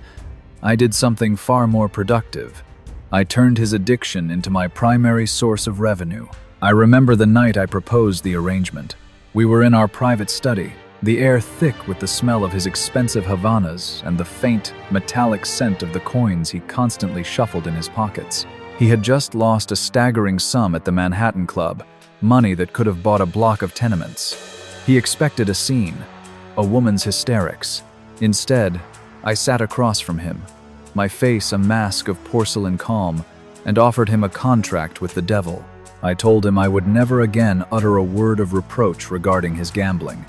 I did something far more productive. I turned his addiction into my primary source of revenue. I remember the night I proposed the arrangement. We were in our private study, the air thick with the smell of his expensive Havanas and the faint, metallic scent of the coins he constantly shuffled in his pockets. He had just lost a staggering sum at the Manhattan Club, money that could have bought a block of tenements. He expected a scene, a woman's hysterics. Instead, I sat across from him, my face a mask of porcelain calm, and offered him a contract with the devil. I told him I would never again utter a word of reproach regarding his gambling.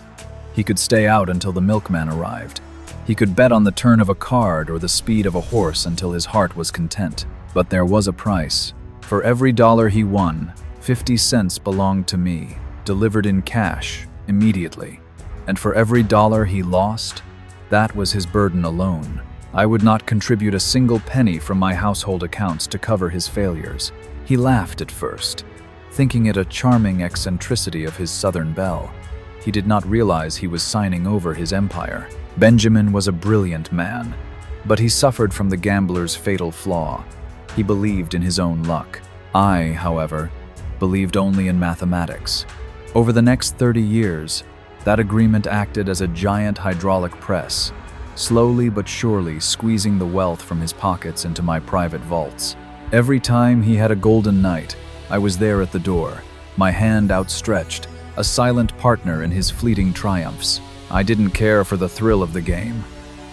He could stay out until the milkman arrived. He could bet on the turn of a card or the speed of a horse until his heart was content. But there was a price. For every dollar he won, 50 cents belonged to me, delivered in cash, immediately. And for every dollar he lost, that was his burden alone. I would not contribute a single penny from my household accounts to cover his failures. He laughed at first, thinking it a charming eccentricity of his Southern belle. He did not realize he was signing over his empire. Benjamin was a brilliant man, but he suffered from the gambler's fatal flaw. He believed in his own luck. I, however, believed only in mathematics. Over the next 30 years, that agreement acted as a giant hydraulic press, slowly but surely squeezing the wealth from his pockets into my private vaults. Every time he had a golden night, I was there at the door, my hand outstretched, a silent partner in his fleeting triumphs. I didn't care for the thrill of the game.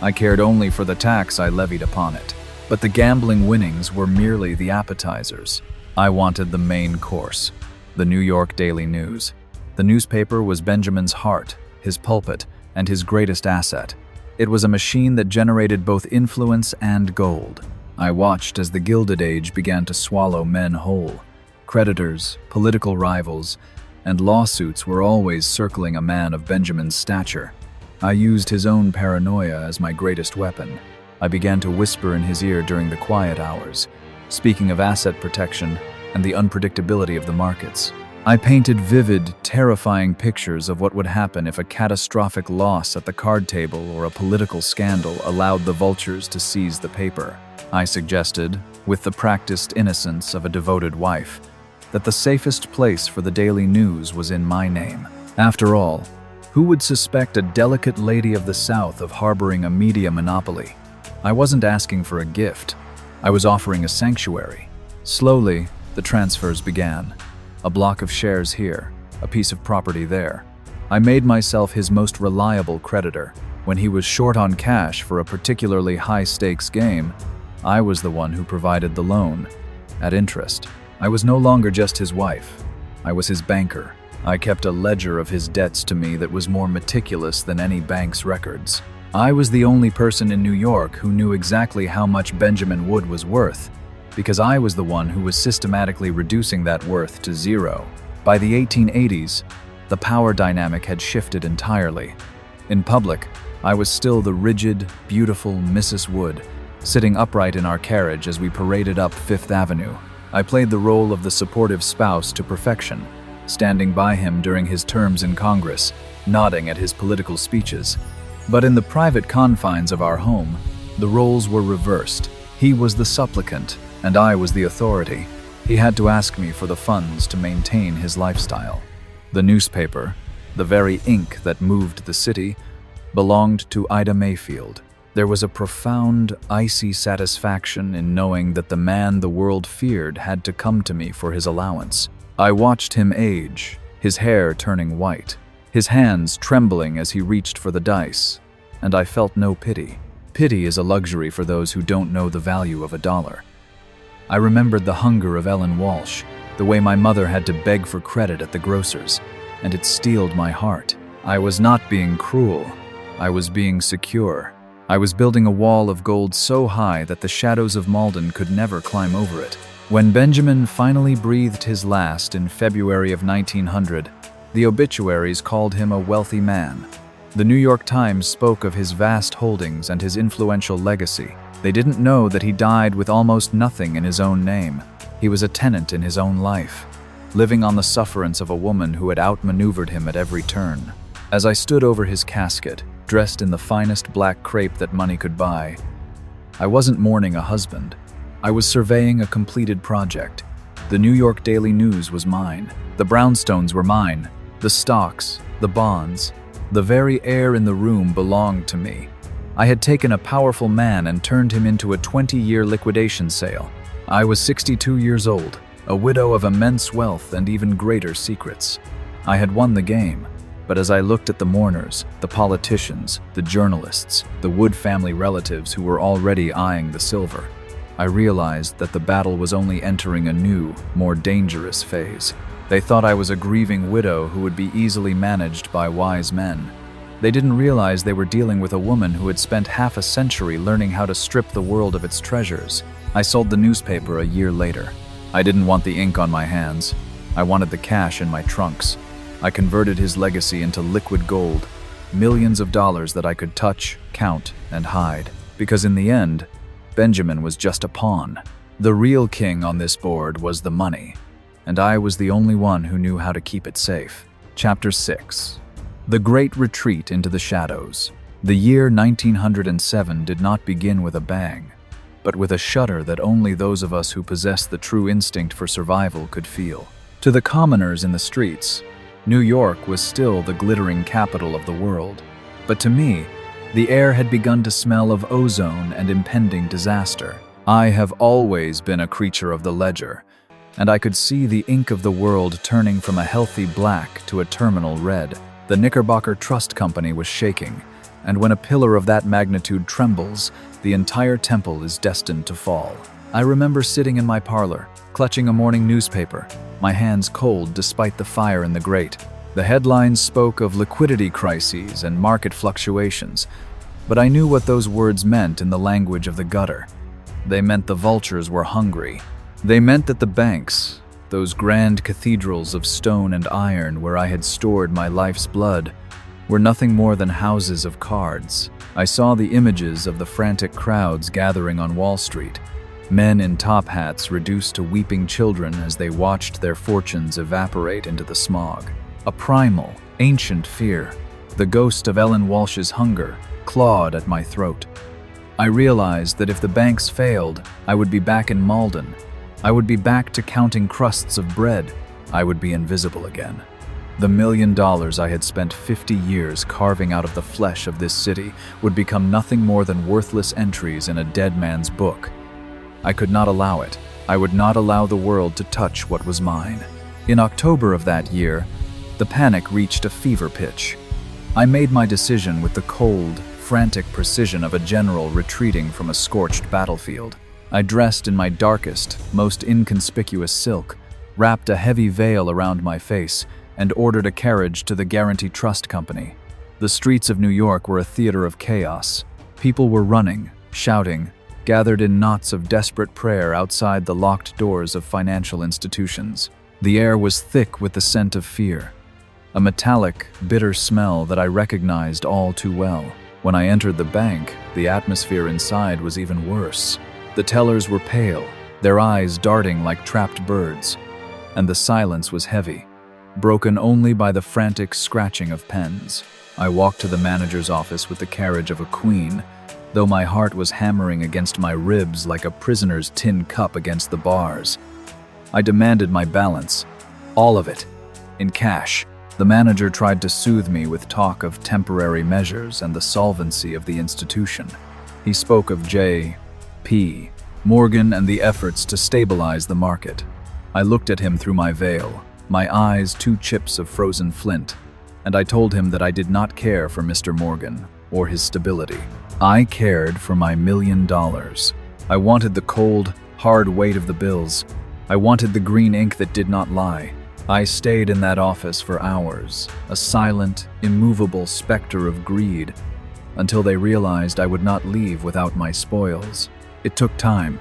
I cared only for the tax I levied upon it. But the gambling winnings were merely the appetizers. I wanted the main course, the New York Daily News. The newspaper was Benjamin's heart, his pulpit, and his greatest asset. It was a machine that generated both influence and gold. I watched as the Gilded Age began to swallow men whole. Creditors, political rivals, and lawsuits were always circling a man of Benjamin's stature. I used his own paranoia as my greatest weapon. I began to whisper in his ear during the quiet hours, speaking of asset protection and the unpredictability of the markets. I painted vivid, terrifying pictures of what would happen if a catastrophic loss at the card table or a political scandal allowed the vultures to seize the paper. I suggested, with the practiced innocence of a devoted wife, that the safest place for the Daily News was in my name. After all, who would suspect a delicate lady of the South of harboring a media monopoly? I wasn't asking for a gift. I was offering a sanctuary. Slowly, the transfers began. A block of shares here, a piece of property there. I made myself his most reliable creditor. When he was short on cash for a particularly high-stakes game, I was the one who provided the loan, at interest. I was no longer just his wife. I was his banker. I kept a ledger of his debts to me that was more meticulous than any bank's records. I was the only person in New York who knew exactly how much Benjamin Wood was worth, because I was the one who was systematically reducing that worth to zero. By the 1880s, the power dynamic had shifted entirely. In public, I was still the rigid, beautiful Mrs. Wood, sitting upright in our carriage as we paraded up Fifth Avenue. I played the role of the supportive spouse to perfection, standing by him during his terms in Congress, nodding at his political speeches. But in the private confines of our home, the roles were reversed. He was the supplicant, and I was the authority. He had to ask me for the funds to maintain his lifestyle. The newspaper, the very ink that moved the city, belonged to Ida Mayfield. There was a profound, icy satisfaction in knowing that the man the world feared had to come to me for his allowance. I watched him age, his hair turning white, his hands trembling as he reached for the dice, and I felt no pity. Pity is a luxury for those who don't know the value of a dollar. I remembered the hunger of Ellen Walsh, the way my mother had to beg for credit at the grocer's, and it steeled my heart. I was not being cruel. I was being secure. I was building a wall of gold so high that the shadows of Malden could never climb over it. When Benjamin finally breathed his last in February of 1900, the obituaries called him a wealthy man. The New York Times spoke of his vast holdings and his influential legacy. They didn't know that he died with almost nothing in his own name. He was a tenant in his own life, living on the sufferance of a woman who had outmaneuvered him at every turn. As I stood over his casket, dressed in the finest black crepe that money could buy, I wasn't mourning a husband. I was surveying a completed project. The New York Daily News was mine. The brownstones were mine. The stocks, the bonds, the very air in the room belonged to me. I had taken a powerful man and turned him into a 20-year liquidation sale. I was 62 years old, a widow of immense wealth and even greater secrets. I had won the game, but as I looked at the mourners, the politicians, the journalists, the Wood family relatives who were already eyeing the silver, I realized that the battle was only entering a new, more dangerous phase. They thought I was a grieving widow who would be easily managed by wise men. They didn't realize they were dealing with a woman who had spent half a century learning how to strip the world of its treasures. I sold the newspaper a year later. I didn't want the ink on my hands. I wanted the cash in my trunks. I converted his legacy into liquid gold, millions of dollars that I could touch, count, and hide. Because in the end, Benjamin was just a pawn. The real king on this board was the money, and I was the only one who knew how to keep it safe. Chapter 6. The Great Retreat into the Shadows. The year 1907 did not begin with a bang, but with a shudder that only those of us who possess the true instinct for survival could feel. To the commoners in the streets, New York was still the glittering capital of the world, but to me, the air had begun to smell of ozone and impending disaster. I have always been a creature of the ledger, and I could see the ink of the world turning from a healthy black to a terminal red. The Knickerbocker Trust Company was shaking, and when a pillar of that magnitude trembles, the entire temple is destined to fall. I remember sitting in my parlor, clutching a morning newspaper, my hands cold despite the fire in the grate. The headlines spoke of liquidity crises and market fluctuations, but I knew what those words meant in the language of the gutter. They meant the vultures were hungry. They meant that the banks, those grand cathedrals of stone and iron where I had stored my life's blood, were nothing more than houses of cards. I saw the images of the frantic crowds gathering on Wall Street, men in top hats reduced to weeping children as they watched their fortunes evaporate into the smog. A primal, ancient fear, the ghost of Ellen Walsh's hunger, clawed at my throat. I realized that if the banks failed, I would be back in Malden. I would be back to counting crusts of bread. I would be invisible again. The $1 million I had spent 50 years carving out of the flesh of this city would become nothing more than worthless entries in a dead man's book. I could not allow it. I would not allow the world to touch what was mine. In October of that year, the panic reached a fever pitch. I made my decision with the cold, frantic precision of a general retreating from a scorched battlefield. I dressed in my darkest, most inconspicuous silk, wrapped a heavy veil around my face, and ordered a carriage to the Guarantee Trust Company. The streets of New York were a theater of chaos. People were running, shouting, gathered in knots of desperate prayer outside the locked doors of financial institutions. The air was thick with the scent of fear, a metallic, bitter smell that I recognized all too well. When I entered the bank, the atmosphere inside was even worse. The tellers were pale, their eyes darting like trapped birds, and the silence was heavy, broken only by the frantic scratching of pens. I walked to the manager's office with the carriage of a queen, though my heart was hammering against my ribs like a prisoner's tin cup against the bars. I demanded my balance, all of it, in cash. The manager tried to soothe me with talk of temporary measures and the solvency of the institution. He spoke of J.P. Morgan and the efforts to stabilize the market. I looked at him through my veil, my eyes 2 chips of frozen flint, and I told him that I did not care for Mr. Morgan or his stability. I cared for my $1 million. I wanted the cold, hard weight of the bills. I wanted the green ink that did not lie. I stayed in that office for hours, a silent, immovable specter of greed, until they realized I would not leave without my spoils. It took time.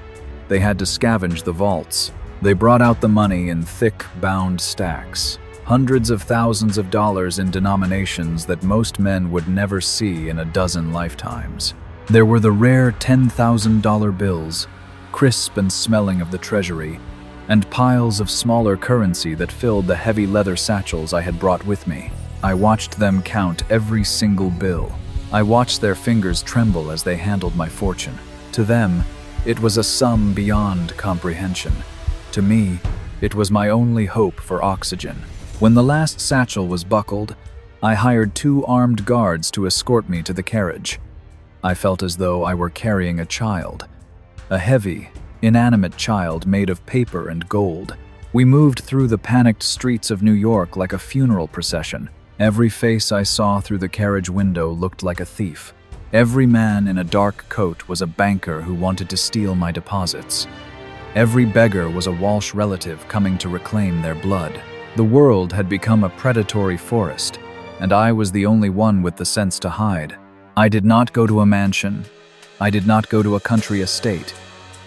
They had to scavenge the vaults. They brought out the money in thick, bound stacks. hundreds of thousands of dollars in denominations that most men would never see in a dozen lifetimes. There were the rare $10,000 bills, crisp and smelling of the treasury, and piles of smaller currency that filled the heavy leather satchels I had brought with me. I watched them count every single bill. I watched their fingers tremble as they handled my fortune. To them, it was a sum beyond comprehension. To me, it was my only hope for oxygen. When the last satchel was buckled, I hired 2 armed guards to escort me to the carriage. I felt as though I were carrying a child, a heavy, inanimate child made of paper and gold. We moved through the panicked streets of New York like a funeral procession. Every face I saw through the carriage window looked like a thief. Every man in a dark coat was a banker who wanted to steal my deposits. Every beggar was a Walsh relative coming to reclaim their blood. The world had become a predatory forest, and I was the only one with the sense to hide. I did not go to a mansion. I did not go to a country estate.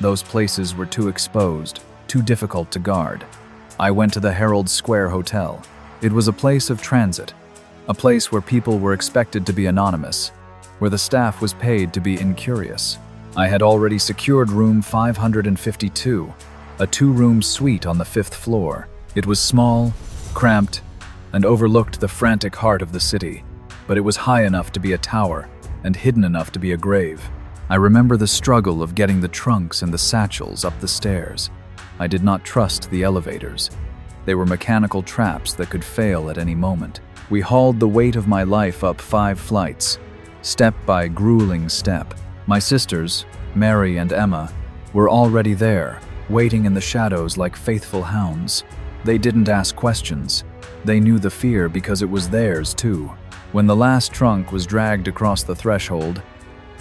Those places were too exposed, too difficult to guard. I went to the Herald Square Hotel. It was a place of transit, a place where people were expected to be anonymous, where the staff was paid to be incurious. I had already secured room 552, a 2-room suite on the 5th floor. It was small, cramped, and overlooked the frantic heart of the city, but it was high enough to be a tower and hidden enough to be a grave. I remember the struggle of getting the trunks and the satchels up the stairs. I did not trust the elevators. They were mechanical traps that could fail at any moment. We hauled the weight of my life up 5 flights, step by grueling step. My sisters, Mary and Emma, were already there, waiting in the shadows like faithful hounds. They didn't ask questions. They knew the fear because it was theirs too. When the last trunk was dragged across the threshold,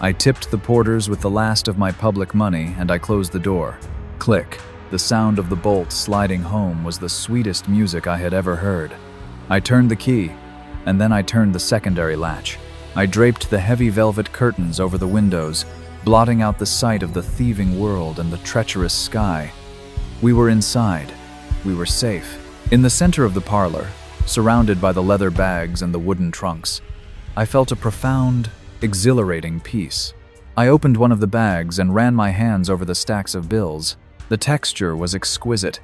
I tipped the porters with the last of my public money and I closed the door. Click. The sound of the bolt sliding home was the sweetest music I had ever heard. I turned the key, and then I turned the secondary latch. I draped the heavy velvet curtains over the windows, blotting out the sight of the thieving world and the treacherous sky. We were inside. We were safe. In the center of the parlor, surrounded by the leather bags and the wooden trunks, I felt a profound, exhilarating peace. I opened one of the bags and ran my hands over the stacks of bills. The texture was exquisite.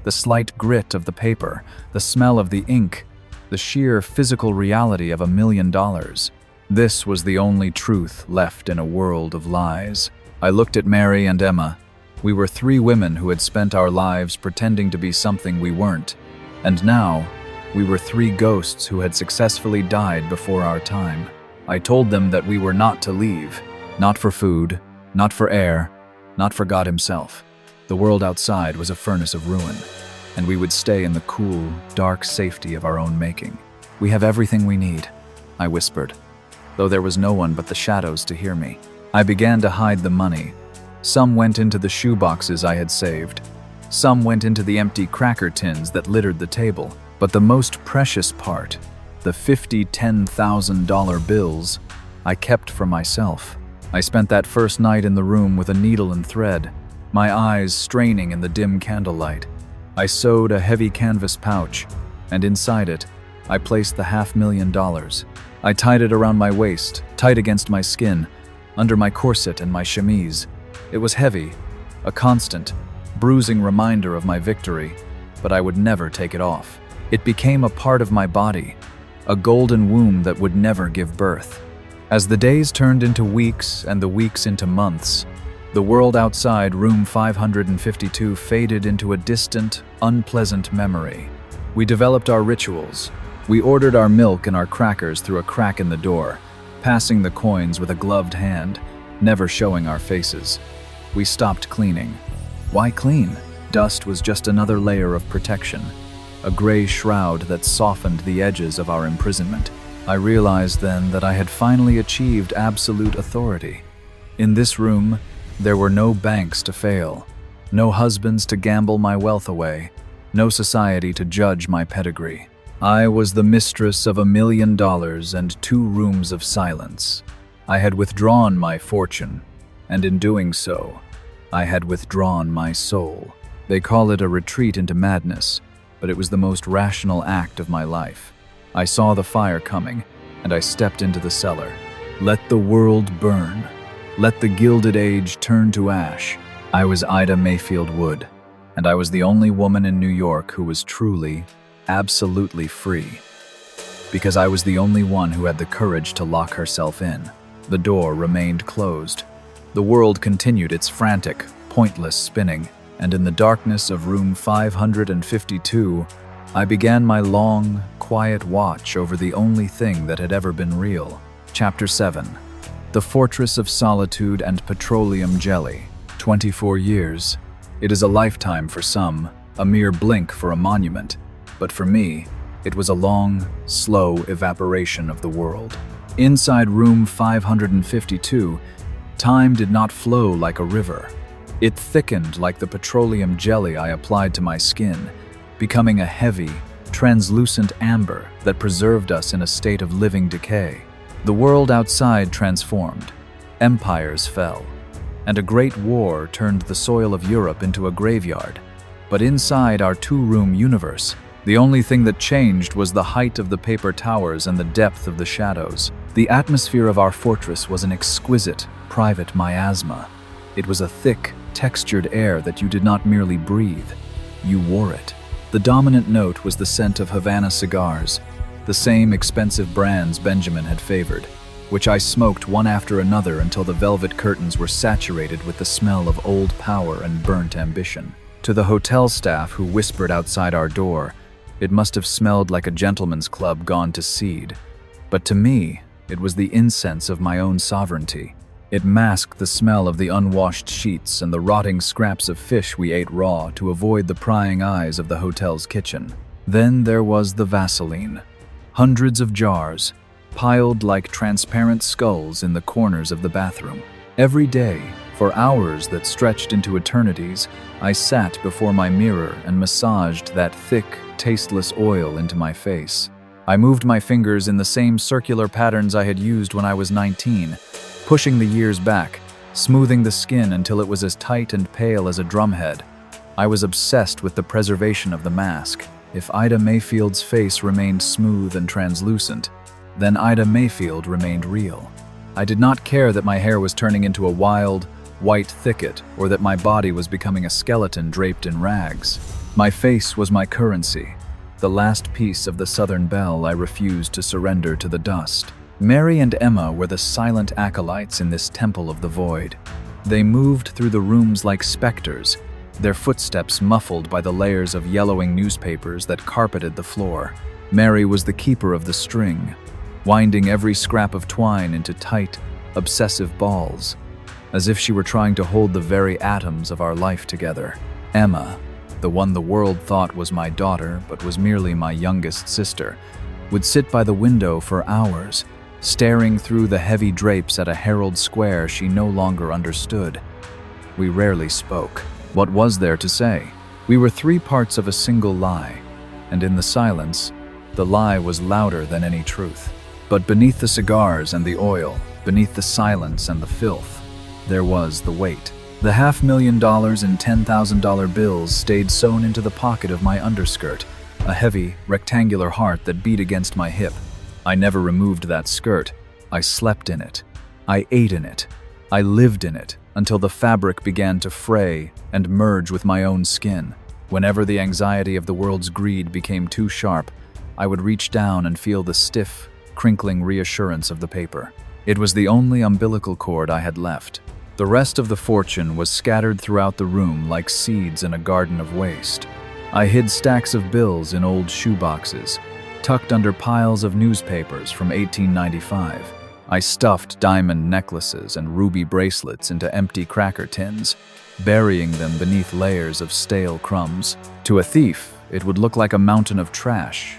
The slight grit of the paper, the smell of the ink, the sheer physical reality of $1 million. This was the only truth left in a world of lies. I looked at Mary and Emma. We were 3 women who had spent our lives pretending to be something we weren't. And now, we were 3 ghosts who had successfully died before our time. I told them that we were not to leave. Not for food, not for air, not for God himself. The world outside was a furnace of ruin, and we would stay in the cool, dark safety of our own making. We have everything we need, I whispered, though there was no one but the shadows to hear me. I began to hide the money. Some went into the shoeboxes I had saved. Some went into the empty cracker tins that littered the table. But the most precious part, the $10,000 bills, I kept for myself. I spent that first night in the room with a needle and thread, my eyes straining in the dim candlelight. I sewed a heavy canvas pouch, and inside it, I placed the $500,000. I tied it around my waist, tight against my skin, under my corset and my chemise. It was heavy, a constant, bruising reminder of my victory, but I would never take it off. It became a part of my body, a golden womb that would never give birth. As the days turned into weeks and the weeks into months, the world outside room 552 faded into a distant, unpleasant memory. We developed our rituals. We ordered our milk and our crackers through a crack in the door, passing the coins with a gloved hand, never showing our faces. We stopped cleaning. Why clean? Dust was just another layer of protection, a gray shroud that softened the edges of our imprisonment. I realized then that I had finally achieved absolute authority. In this room, there were no banks to fail, no husbands to gamble my wealth away, no society to judge my pedigree. I was the mistress of $1 million and 2 rooms of silence. I had withdrawn my fortune, and in doing so, I had withdrawn my soul. They call it a retreat into madness, but it was the most rational act of my life. I saw the fire coming, and I stepped into the cellar. Let the world burn. Let the Gilded Age turn to ash. I was Ida Mayfield Wood, and I was the only woman in New York who was truly, absolutely free. Because I was the only one who had the courage to lock herself in. The door remained closed. The world continued its frantic, pointless spinning, and in the darkness of room 552, I began my long, quiet watch over the only thing that had ever been real. Chapter 7. The Fortress of Solitude and Petroleum Jelly. 24 years. It is a lifetime for some, a mere blink for a monument, but for me, it was a long, slow evaporation of the world. Inside room 552, time did not flow like a river. It thickened like the petroleum jelly I applied to my skin, becoming a heavy, translucent amber that preserved us in a state of living decay. The world outside transformed. Empires fell, and a great war turned the soil of Europe into a graveyard. But inside our two-room universe, the only thing that changed was the height of the paper towers and the depth of the shadows. The atmosphere of our fortress was an exquisite, private miasma. It was a thick, textured air that you did not merely breathe, you wore it. The dominant note was the scent of Havana cigars, the same expensive brands Benjamin had favored, which I smoked one after another until the velvet curtains were saturated with the smell of old power and burnt ambition. To the hotel staff who whispered outside our door, it must have smelled like a gentleman's club gone to seed. But to me, it was the incense of my own sovereignty. It masked the smell of the unwashed sheets and the rotting scraps of fish we ate raw to avoid the prying eyes of the hotel's kitchen. Then there was the Vaseline. Hundreds of jars, piled like transparent skulls in the corners of the bathroom. Every day, for hours that stretched into eternities, I sat before my mirror and massaged that thick, tasteless oil into my face. I moved my fingers in the same circular patterns I had used when I was 19, pushing the years back, smoothing the skin until it was as tight and pale as a drumhead. I was obsessed with the preservation of the mask. If Ida Mayfield's face remained smooth and translucent, then Ida Mayfield remained real. I did not care that my hair was turning into a wild, white thicket or that my body was becoming a skeleton draped in rags. My face was my currency, the last piece of the Southern Belle I refused to surrender to the dust. Mary and Emma were the silent acolytes in this temple of the void. They moved through the rooms like specters, their footsteps muffled by the layers of yellowing newspapers that carpeted the floor. Mary was the keeper of the string, winding every scrap of twine into tight, obsessive balls, as if she were trying to hold the very atoms of our life together. Emma, the one the world thought was my daughter but was merely my youngest sister, would sit by the window for hours, staring through the heavy drapes at a Herald Square she no longer understood. We rarely spoke. What was there to say? We were three parts of a single lie, and in the silence, the lie was louder than any truth. But beneath the cigars and the oil, beneath the silence and the filth, there was the weight. The $500,000 and $10,000 bills stayed sewn into the pocket of my underskirt, a heavy, rectangular heart that beat against my hip. I never removed that skirt. I slept in it. I ate in it. I lived in it until the fabric began to fray and merge with my own skin. Whenever the anxiety of the world's greed became too sharp, I would reach down and feel the stiff, crinkling reassurance of the paper. It was the only umbilical cord I had left. The rest of the fortune was scattered throughout the room like seeds in a garden of waste. I hid stacks of bills in old shoeboxes, tucked under piles of newspapers from 1895. I stuffed diamond necklaces and ruby bracelets into empty cracker tins, burying them beneath layers of stale crumbs. To a thief, it would look like a mountain of trash.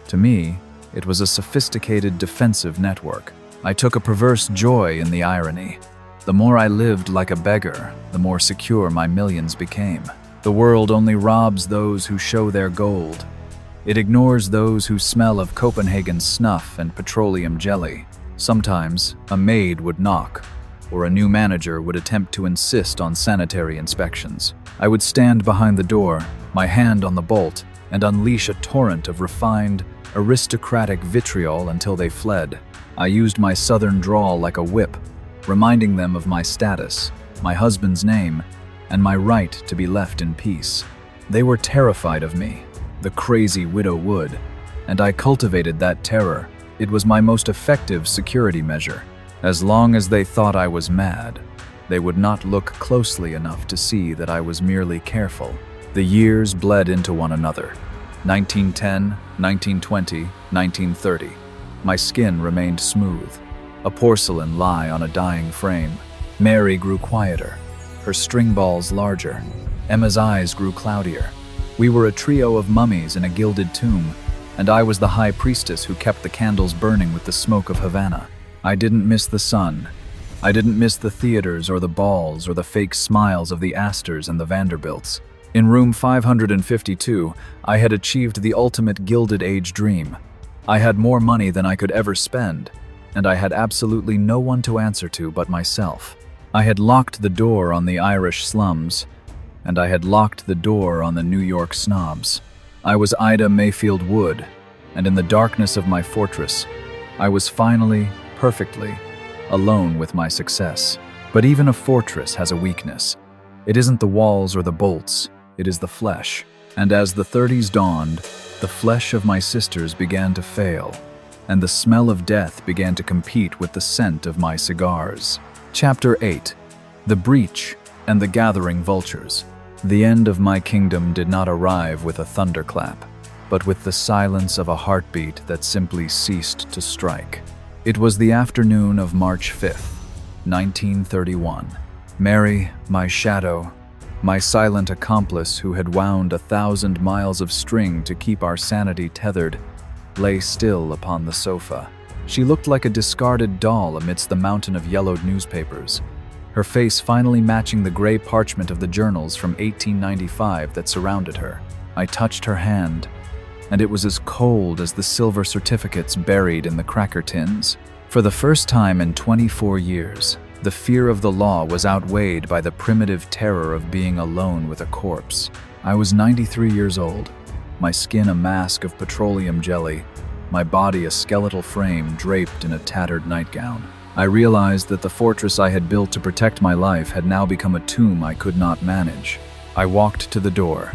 To me, it was a sophisticated defensive network. I took a perverse joy in the irony. The more I lived like a beggar, the more secure my millions became. The world only robs those who show their gold. It ignores those who smell of Copenhagen snuff and petroleum jelly. Sometimes, a maid would knock, or a new manager would attempt to insist on sanitary inspections. I would stand behind the door, my hand on the bolt, and unleash a torrent of refined, aristocratic vitriol until they fled. I used my southern drawl like a whip, reminding them of my status, my husband's name, and my right to be left in peace. They were terrified of me, the crazy widow Wood, and I cultivated that terror. It was my most effective security measure. As long as they thought I was mad, they would not look closely enough to see that I was merely careful. The years bled into one another. 1910, 1920, 1930. My skin remained smooth, a porcelain lie on a dying frame. Mary grew quieter, her string balls larger. Emma's eyes grew cloudier. We were a trio of mummies in a gilded tomb, and I was the high priestess who kept the candles burning with the smoke of Havana. I didn't miss the sun. I didn't miss the theaters or the balls or the fake smiles of the Astors and the Vanderbilts. In room 552, I had achieved the ultimate Gilded Age dream. I had more money than I could ever spend, and I had absolutely no one to answer to but myself. I had locked the door on the Irish slums, and I had locked the door on the New York snobs. I was Ida Mayfield Wood, and in the darkness of my fortress, I was finally, perfectly, alone with my success. But even a fortress has a weakness. It isn't the walls or the bolts, it is the flesh. And as the 30s dawned, the flesh of my sisters began to fail, and the smell of death began to compete with the scent of my cigars. Chapter 8. The Breach and the Gathering Vultures. The end of my kingdom did not arrive with a thunderclap, but with the silence of a heartbeat that simply ceased to strike. It was the afternoon of March 5th, 1931. Mary, my shadow, my silent accomplice who had wound 1,000 miles of string to keep our sanity tethered, lay still upon the sofa. She looked like a discarded doll amidst the mountain of yellowed newspapers, her face finally matching the gray parchment of the journals from 1895 that surrounded her. I touched her hand, and it was as cold as the silver certificates buried in the cracker tins. For the first time in 24 years, the fear of the law was outweighed by the primitive terror of being alone with a corpse. I was 93 years old, my skin a mask of petroleum jelly, my body a skeletal frame draped in a tattered nightgown. I realized that the fortress I had built to protect my life had now become a tomb I could not manage. I walked to the door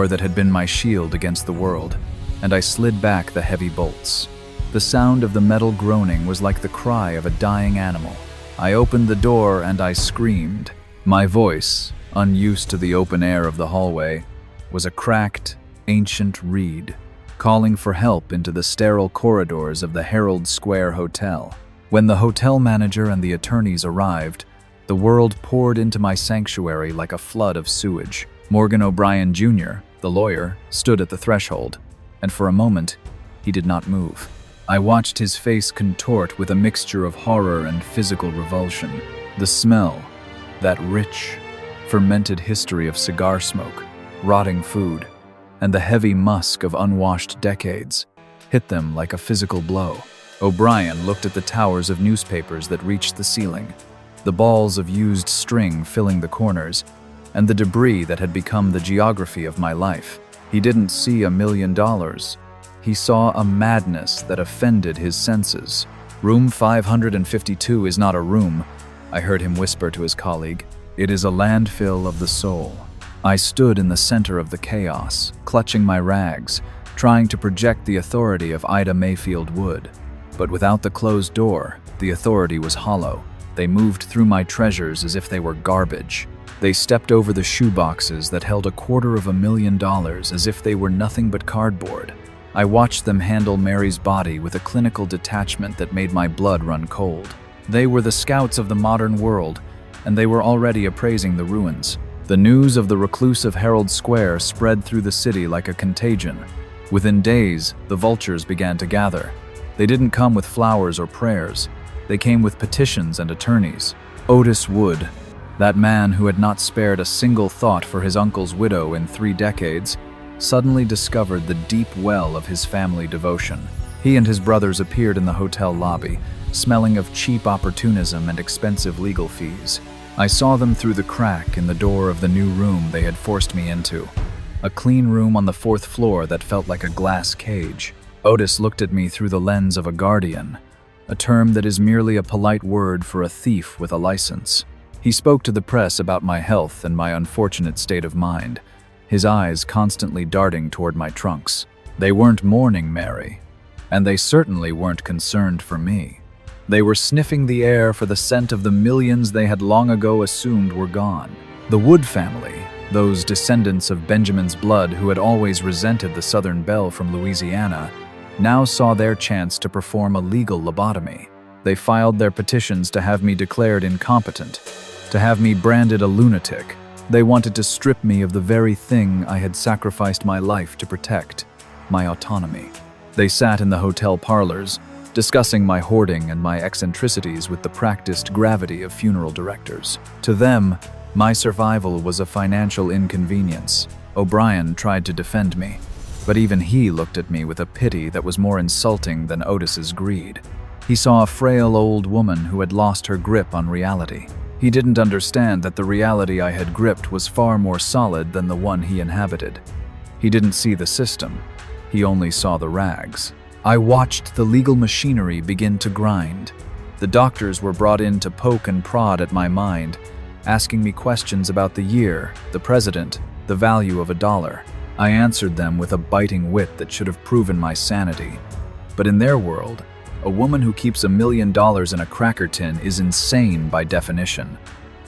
that had been my shield against the world, and I slid back the heavy bolts. The sound of the metal groaning was like the cry of a dying animal. I opened the door and I screamed. My voice, unused to the open air of the hallway, was a cracked, ancient reed, calling for help into the sterile corridors of the Herald Square Hotel. When the hotel manager and the attorneys arrived, the world poured into my sanctuary like a flood of sewage. Morgan O'Brien Jr., the lawyer, stood at the threshold, and for a moment, he did not move. I watched his face contort with a mixture of horror and physical revulsion. The smell, that rich, fermented history of cigar smoke, rotting food, and the heavy musk of unwashed decades, hit them like a physical blow. O'Brien looked at the towers of newspapers that reached the ceiling, the balls of used string filling the corners, and the debris that had become the geography of my life. He didn't see $1 million. He saw a madness that offended his senses. Room 552 is not a room, I heard him whisper to his colleague. It is a landfill of the soul. I stood in the center of the chaos, clutching my rags, trying to project the authority of Ida Mayfield Wood. But without the closed door, the authority was hollow. They moved through my treasures as if they were garbage. They stepped over the shoeboxes that held $250,000 as if they were nothing but cardboard. I watched them handle Mary's body with a clinical detachment that made my blood run cold. They were the scouts of the modern world, and they were already appraising the ruins. The news of the recluse of Herald Square spread through the city like a contagion. Within days, the vultures began to gather. They didn't come with flowers or prayers. They came with petitions and attorneys. Otis Wood, that man who had not spared a single thought for his uncle's widow in 3 decades, suddenly discovered the deep well of his family devotion. He and his brothers appeared in the hotel lobby, smelling of cheap opportunism and expensive legal fees. I saw them through the crack in the door of the new room they had forced me into. A clean room on the 4th floor that felt like a glass cage. Otis looked at me through the lens of a guardian, a term that is merely a polite word for a thief with a license. He spoke to the press about my health and my unfortunate state of mind, his eyes constantly darting toward my trunks. They weren't mourning Mary, and they certainly weren't concerned for me. They were sniffing the air for the scent of the millions they had long ago assumed were gone. The Wood family, those descendants of Benjamin's blood who had always resented the Southern Belle from Louisiana, now saw their chance to perform a legal lobotomy. They filed their petitions to have me declared incompetent, to have me branded a lunatic. They wanted to strip me of the very thing I had sacrificed my life to protect, my autonomy. They sat in the hotel parlors, discussing my hoarding and my eccentricities with the practiced gravity of funeral directors. To them, my survival was a financial inconvenience. O'Brien tried to defend me, but even he looked at me with a pity that was more insulting than Otis's greed. He saw a frail old woman who had lost her grip on reality. He didn't understand that the reality I had gripped was far more solid than the one he inhabited. He didn't see the system. He only saw the rags. I watched the legal machinery begin to grind. The doctors were brought in to poke and prod at my mind, asking me questions about the year, the president, the value of $1. I answered them with a biting wit that should have proven my sanity. But in their world, a woman who keeps $1 million in a cracker tin is insane by definition.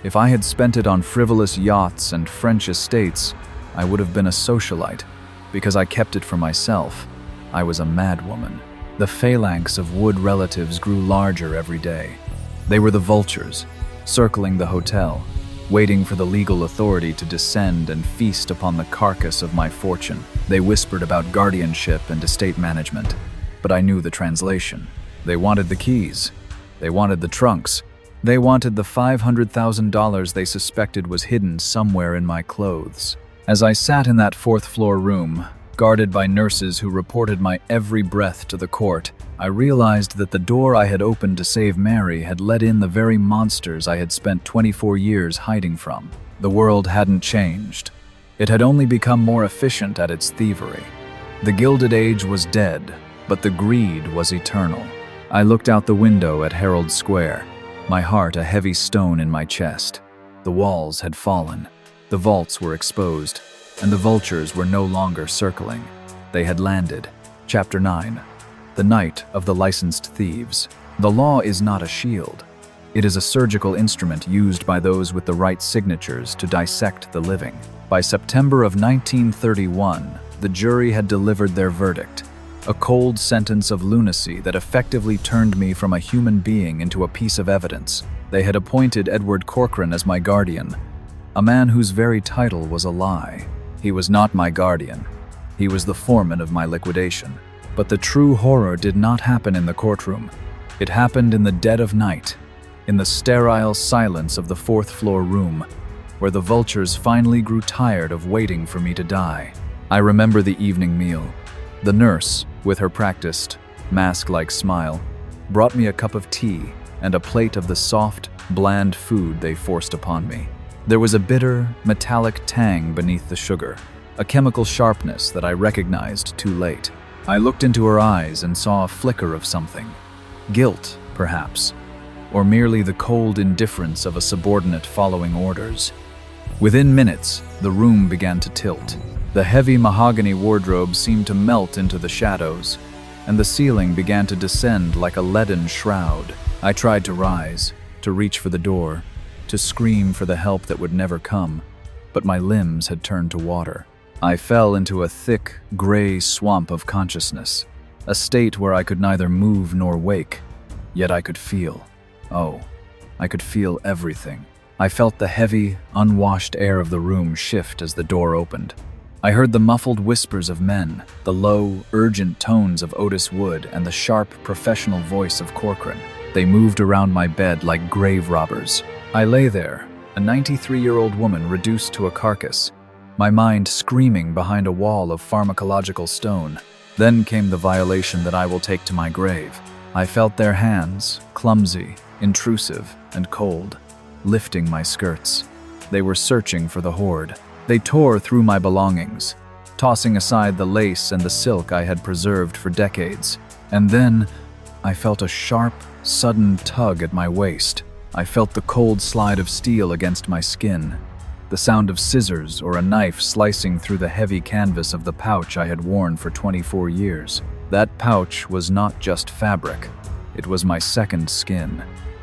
If I had spent it on frivolous yachts and French estates, I would have been a socialite. Because I kept it for myself, I was a madwoman. The phalanx of Wood relatives grew larger every day. They were the vultures, circling the hotel, waiting for the legal authority to descend and feast upon the carcass of my fortune. They whispered about guardianship and estate management, but I knew the translation. They wanted the keys. They wanted the trunks. They wanted the $500,000 they suspected was hidden somewhere in my clothes. As I sat in that 4th floor room, guarded by nurses who reported my every breath to the court, I realized that the door I had opened to save Mary had let in the very monsters I had spent 24 years hiding from. The world hadn't changed. It had only become more efficient at its thievery. The Gilded Age was dead, but the greed was eternal. I looked out the window at Herald Square, my heart a heavy stone in my chest. The walls had fallen, the vaults were exposed, and the vultures were no longer circling. They had landed. Chapter 9. The Night of the Licensed Thieves. The law is not a shield. It is a surgical instrument used by those with the right signatures to dissect the living. By September of 1931, the jury had delivered their verdict. A cold sentence of lunacy that effectively turned me from a human being into a piece of evidence. They had appointed Edward Corcoran as my guardian, a man whose very title was a lie. He was not my guardian. He was the foreman of my liquidation. But the true horror did not happen in the courtroom. It happened in the dead of night, in the sterile silence of the 4th floor room, where the vultures finally grew tired of waiting for me to die. I remember the evening meal. The nurse, with her practiced, mask-like smile, brought me a cup of tea and a plate of the soft, bland food they forced upon me. There was a bitter, metallic tang beneath the sugar, a chemical sharpness that I recognized too late. I looked into her eyes and saw a flicker of something. Guilt, perhaps, or merely the cold indifference of a subordinate following orders. Within minutes, the room began to tilt. The heavy mahogany wardrobe seemed to melt into the shadows, and the ceiling began to descend like a leaden shroud. I tried to rise, to reach for the door, to scream for the help that would never come, but my limbs had turned to water. I fell into a thick, gray swamp of consciousness, a state where I could neither move nor wake, yet I could feel. Oh, I could feel everything. I felt the heavy, unwashed air of the room shift as the door opened. I heard the muffled whispers of men, the low, urgent tones of Otis Wood, and the sharp, professional voice of Corcoran. They moved around my bed like grave robbers. I lay there, a 93-year-old woman reduced to a carcass, my mind screaming behind a wall of pharmacological stone. Then came the violation that I will take to my grave. I felt their hands, clumsy, intrusive, and cold, lifting my skirts. They were searching for the hoard. They tore through my belongings, tossing aside the lace and the silk I had preserved for decades. And then I felt a sharp, sudden tug at my waist. I felt the cold slide of steel against my skin, the sound of scissors or a knife slicing through the heavy canvas of the pouch I had worn for 24 years. That pouch was not just fabric. It was my second skin.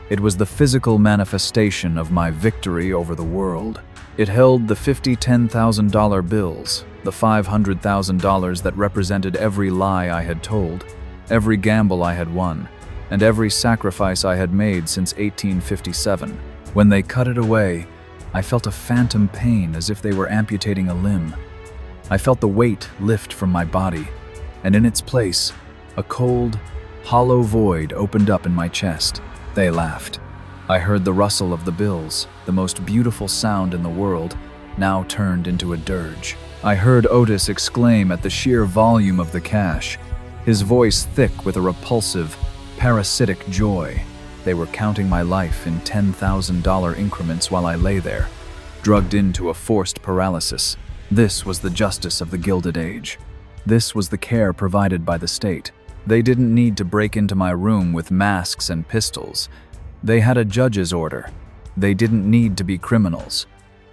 It was the physical manifestation of my victory over the world. It held the $50,000, $10,000 bills, the $500,000 that represented every lie I had told, every gamble I had won, and every sacrifice I had made since 1857. When they cut it away, I felt a phantom pain as if they were amputating a limb. I felt the weight lift from my body, and in its place, a cold, hollow void opened up in my chest. They laughed. I heard the rustle of the bills, the most beautiful sound in the world, now turned into a dirge. I heard Otis exclaim at the sheer volume of the cash, his voice thick with a repulsive, parasitic joy. They were counting my life in $10,000 increments while I lay there, drugged into a forced paralysis. This was the justice of the Gilded Age. This was the care provided by the state. They didn't need to break into my room with masks and pistols. They had a judge's order. They didn't need to be criminals.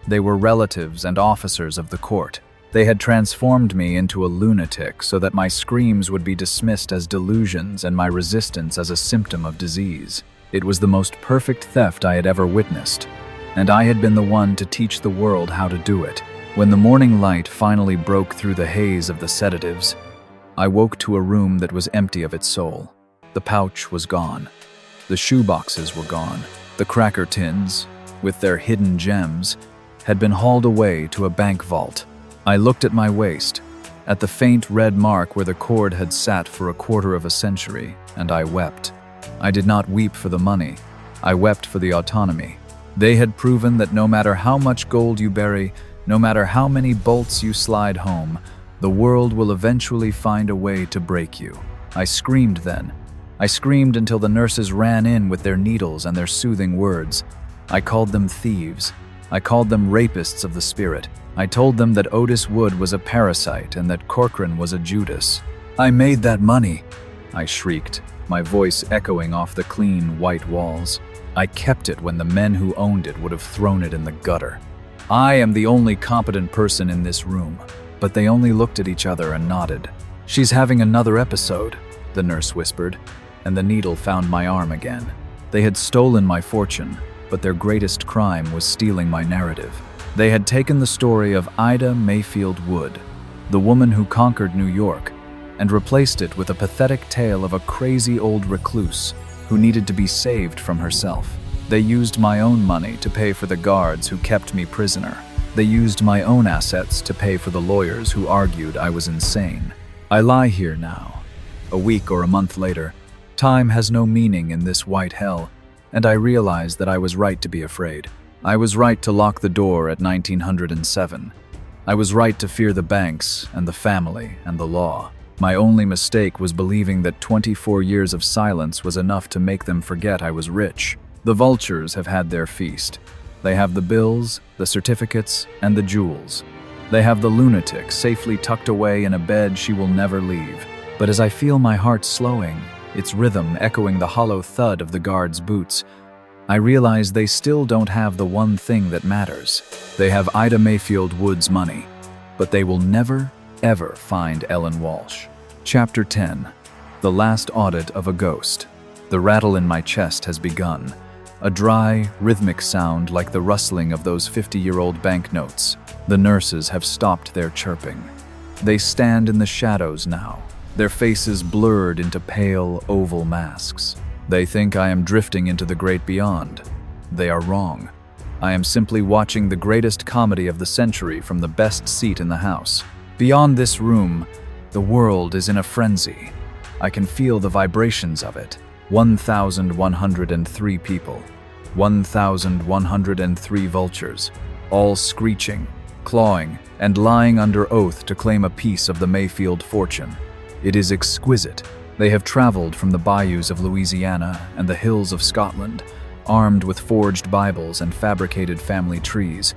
They were relatives and officers of the court. They had transformed me into a lunatic so that my screams would be dismissed as delusions and my resistance as a symptom of disease. It was the most perfect theft I had ever witnessed, and I had been the one to teach the world how to do it. When the morning light finally broke through the haze of the sedatives, I woke to a room that was empty of its soul. The pouch was gone. The shoeboxes were gone. The cracker tins, with their hidden gems, had been hauled away to a bank vault. I looked at my waist, at the faint red mark where the cord had sat for a quarter of a century, and I wept. I did not weep for the money. I wept for the autonomy. They had proven that no matter how much gold you bury, no matter how many bolts you slide home, the world will eventually find a way to break you. I screamed then. I screamed until the nurses ran in with their needles and their soothing words. I called them thieves. I called them rapists of the spirit. I told them that Otis Wood was a parasite and that Corcoran was a Judas. I made that money, I shrieked, my voice echoing off the clean, white walls. I kept it when the men who owned it would have thrown it in the gutter. I am the only competent person in this room, but they only looked at each other and nodded. She's having another episode, the nurse whispered, and the needle found my arm again. They had stolen my fortune, but their greatest crime was stealing my narrative. They had taken the story of Ida Mayfield Wood, the woman who conquered New York, and replaced it with a pathetic tale of a crazy old recluse who needed to be saved from herself. They used my own money to pay for the guards who kept me prisoner. They used my own assets to pay for the lawyers who argued I was insane. I lie here now, a week or a month later. Time has no meaning in this white hell, and I realize that I was right to be afraid. I was right to lock the door at 1907. I was right to fear the banks and the family and the law. My only mistake was believing that 24 years of silence was enough to make them forget I was rich. The vultures have had their feast. They have the bills, the certificates, and the jewels. They have the lunatic safely tucked away in a bed she will never leave. But as I feel my heart slowing, its rhythm echoing the hollow thud of the guards' boots, I realize they still don't have the one thing that matters. They have Ida Mayfield Wood's money, but they will never, ever find Ellen Walsh. Chapter 10. The Last Audit of a Ghost. The rattle in my chest has begun. A dry, rhythmic sound like the rustling of those 50-year-old banknotes. The nurses have stopped their chirping. They stand in the shadows now, their faces blurred into pale, oval masks. They think I am drifting into the great beyond. They are wrong. I am simply watching the greatest comedy of the century from the best seat in the house. Beyond this room, the world is in a frenzy. I can feel the vibrations of it. 1,103 people. 1,103 vultures, all screeching, clawing, and lying under oath to claim a piece of the Mayfield fortune. It is exquisite. They have traveled from the bayous of Louisiana and the hills of Scotland, armed with forged Bibles and fabricated family trees,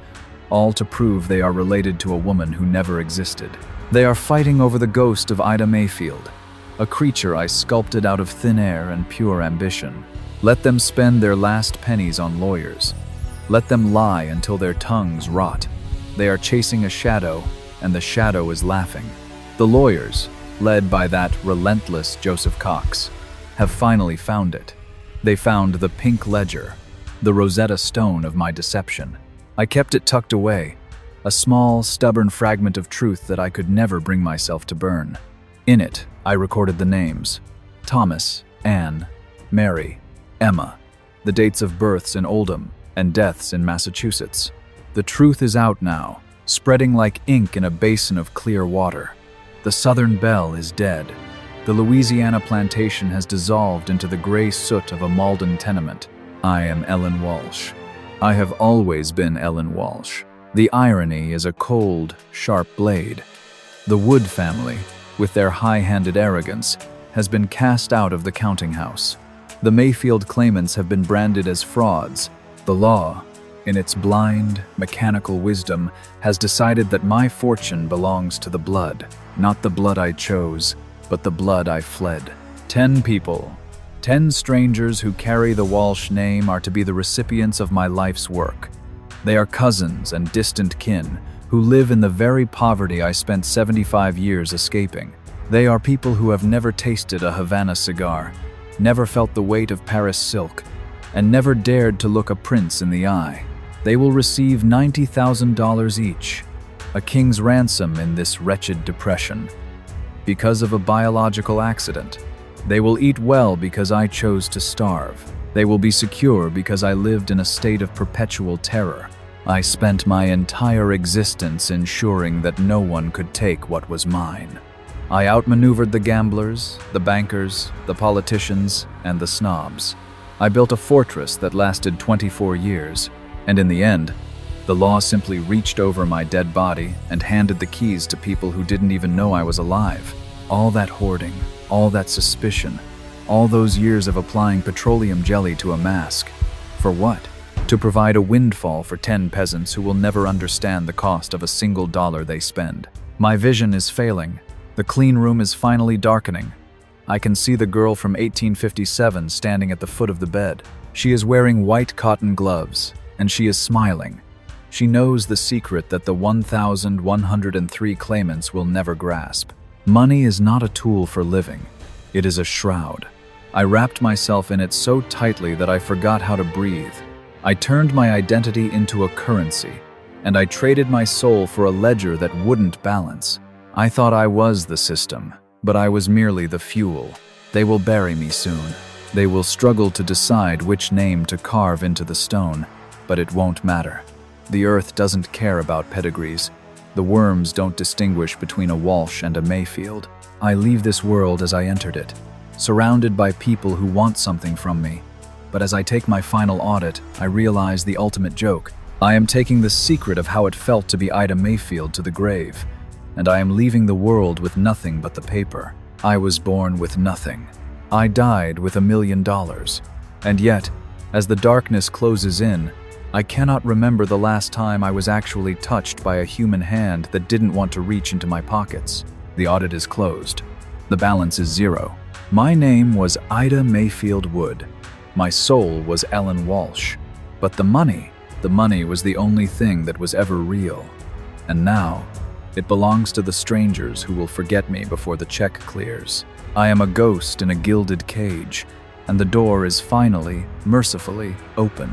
all to prove they are related to a woman who never existed. They are fighting over the ghost of Ida Mayfield, a creature I sculpted out of thin air and pure ambition. Let them spend their last pennies on lawyers. Let them lie until their tongues rot. They are chasing a shadow, and the shadow is laughing. The lawyers, led by that relentless Joseph Cox, have finally found it. They found the pink ledger, the Rosetta Stone of my deception. I kept it tucked away, a small, stubborn fragment of truth that I could never bring myself to burn. In it, I recorded the names: Thomas, Anne, Mary, Emma, the dates of births in Oldham and deaths in Massachusetts. The truth is out now, spreading like ink in a basin of clear water. The Southern Belle is dead. The Louisiana plantation has dissolved into the gray soot of a Malden tenement. I am Ellen Walsh. I have always been Ellen Walsh. The irony is a cold, sharp blade. The Wood family, with their high-handed arrogance, has been cast out of the counting house. The Mayfield claimants have been branded as frauds. The law, in its blind, mechanical wisdom, has decided that my fortune belongs to the blood, not the blood I chose, but the blood I fled. 10 people, 10 strangers who carry the Walsh name are to be the recipients of my life's work. They are cousins and distant kin who live in the very poverty I spent 75 years escaping. They are people who have never tasted a Havana cigar, never felt the weight of Paris silk, and never dared to look a prince in the eye. They will receive $90,000 each, a king's ransom in this wretched depression. Because of a biological accident, they will eat well because I chose to starve. They will be secure because I lived in a state of perpetual terror. I spent my entire existence ensuring that no one could take what was mine. I outmaneuvered the gamblers, the bankers, the politicians, and the snobs. I built a fortress that lasted 24 years, and in the end, the law simply reached over my dead body and handed the keys to people who didn't even know I was alive. All that hoarding, all that suspicion, all those years of applying petroleum jelly to a mask. For what? To provide a windfall for 10 peasants who will never understand the cost of a single dollar they spend. My vision is failing. The clean room is finally darkening. I can see the girl from 1857 standing at the foot of the bed. She is wearing white cotton gloves, and she is smiling. She knows the secret that the 1,103 claimants will never grasp. Money is not a tool for living. It is a shroud. I wrapped myself in it so tightly that I forgot how to breathe. I turned my identity into a currency, and I traded my soul for a ledger that wouldn't balance. I thought I was the system, but I was merely the fuel. They will bury me soon. They will struggle to decide which name to carve into the stone, but it won't matter. The earth doesn't care about pedigrees. The worms don't distinguish between a Walsh and a Mayfield. I leave this world as I entered it, surrounded by people who want something from me. But as I take my final audit, I realize the ultimate joke. I am taking the secret of how it felt to be Ida Mayfield to the grave, and I am leaving the world with nothing but the paper. I was born with nothing. I died with $1 million. And yet, as the darkness closes in, I cannot remember the last time I was actually touched by a human hand that didn't want to reach into my pockets. The audit is closed. The balance is 0. My name was Ida Mayfield Wood. My soul was Ellen Walsh. But the money was the only thing that was ever real. And now, it belongs to the strangers who will forget me before the check clears. I am a ghost in a gilded cage, and the door is finally, mercifully, open.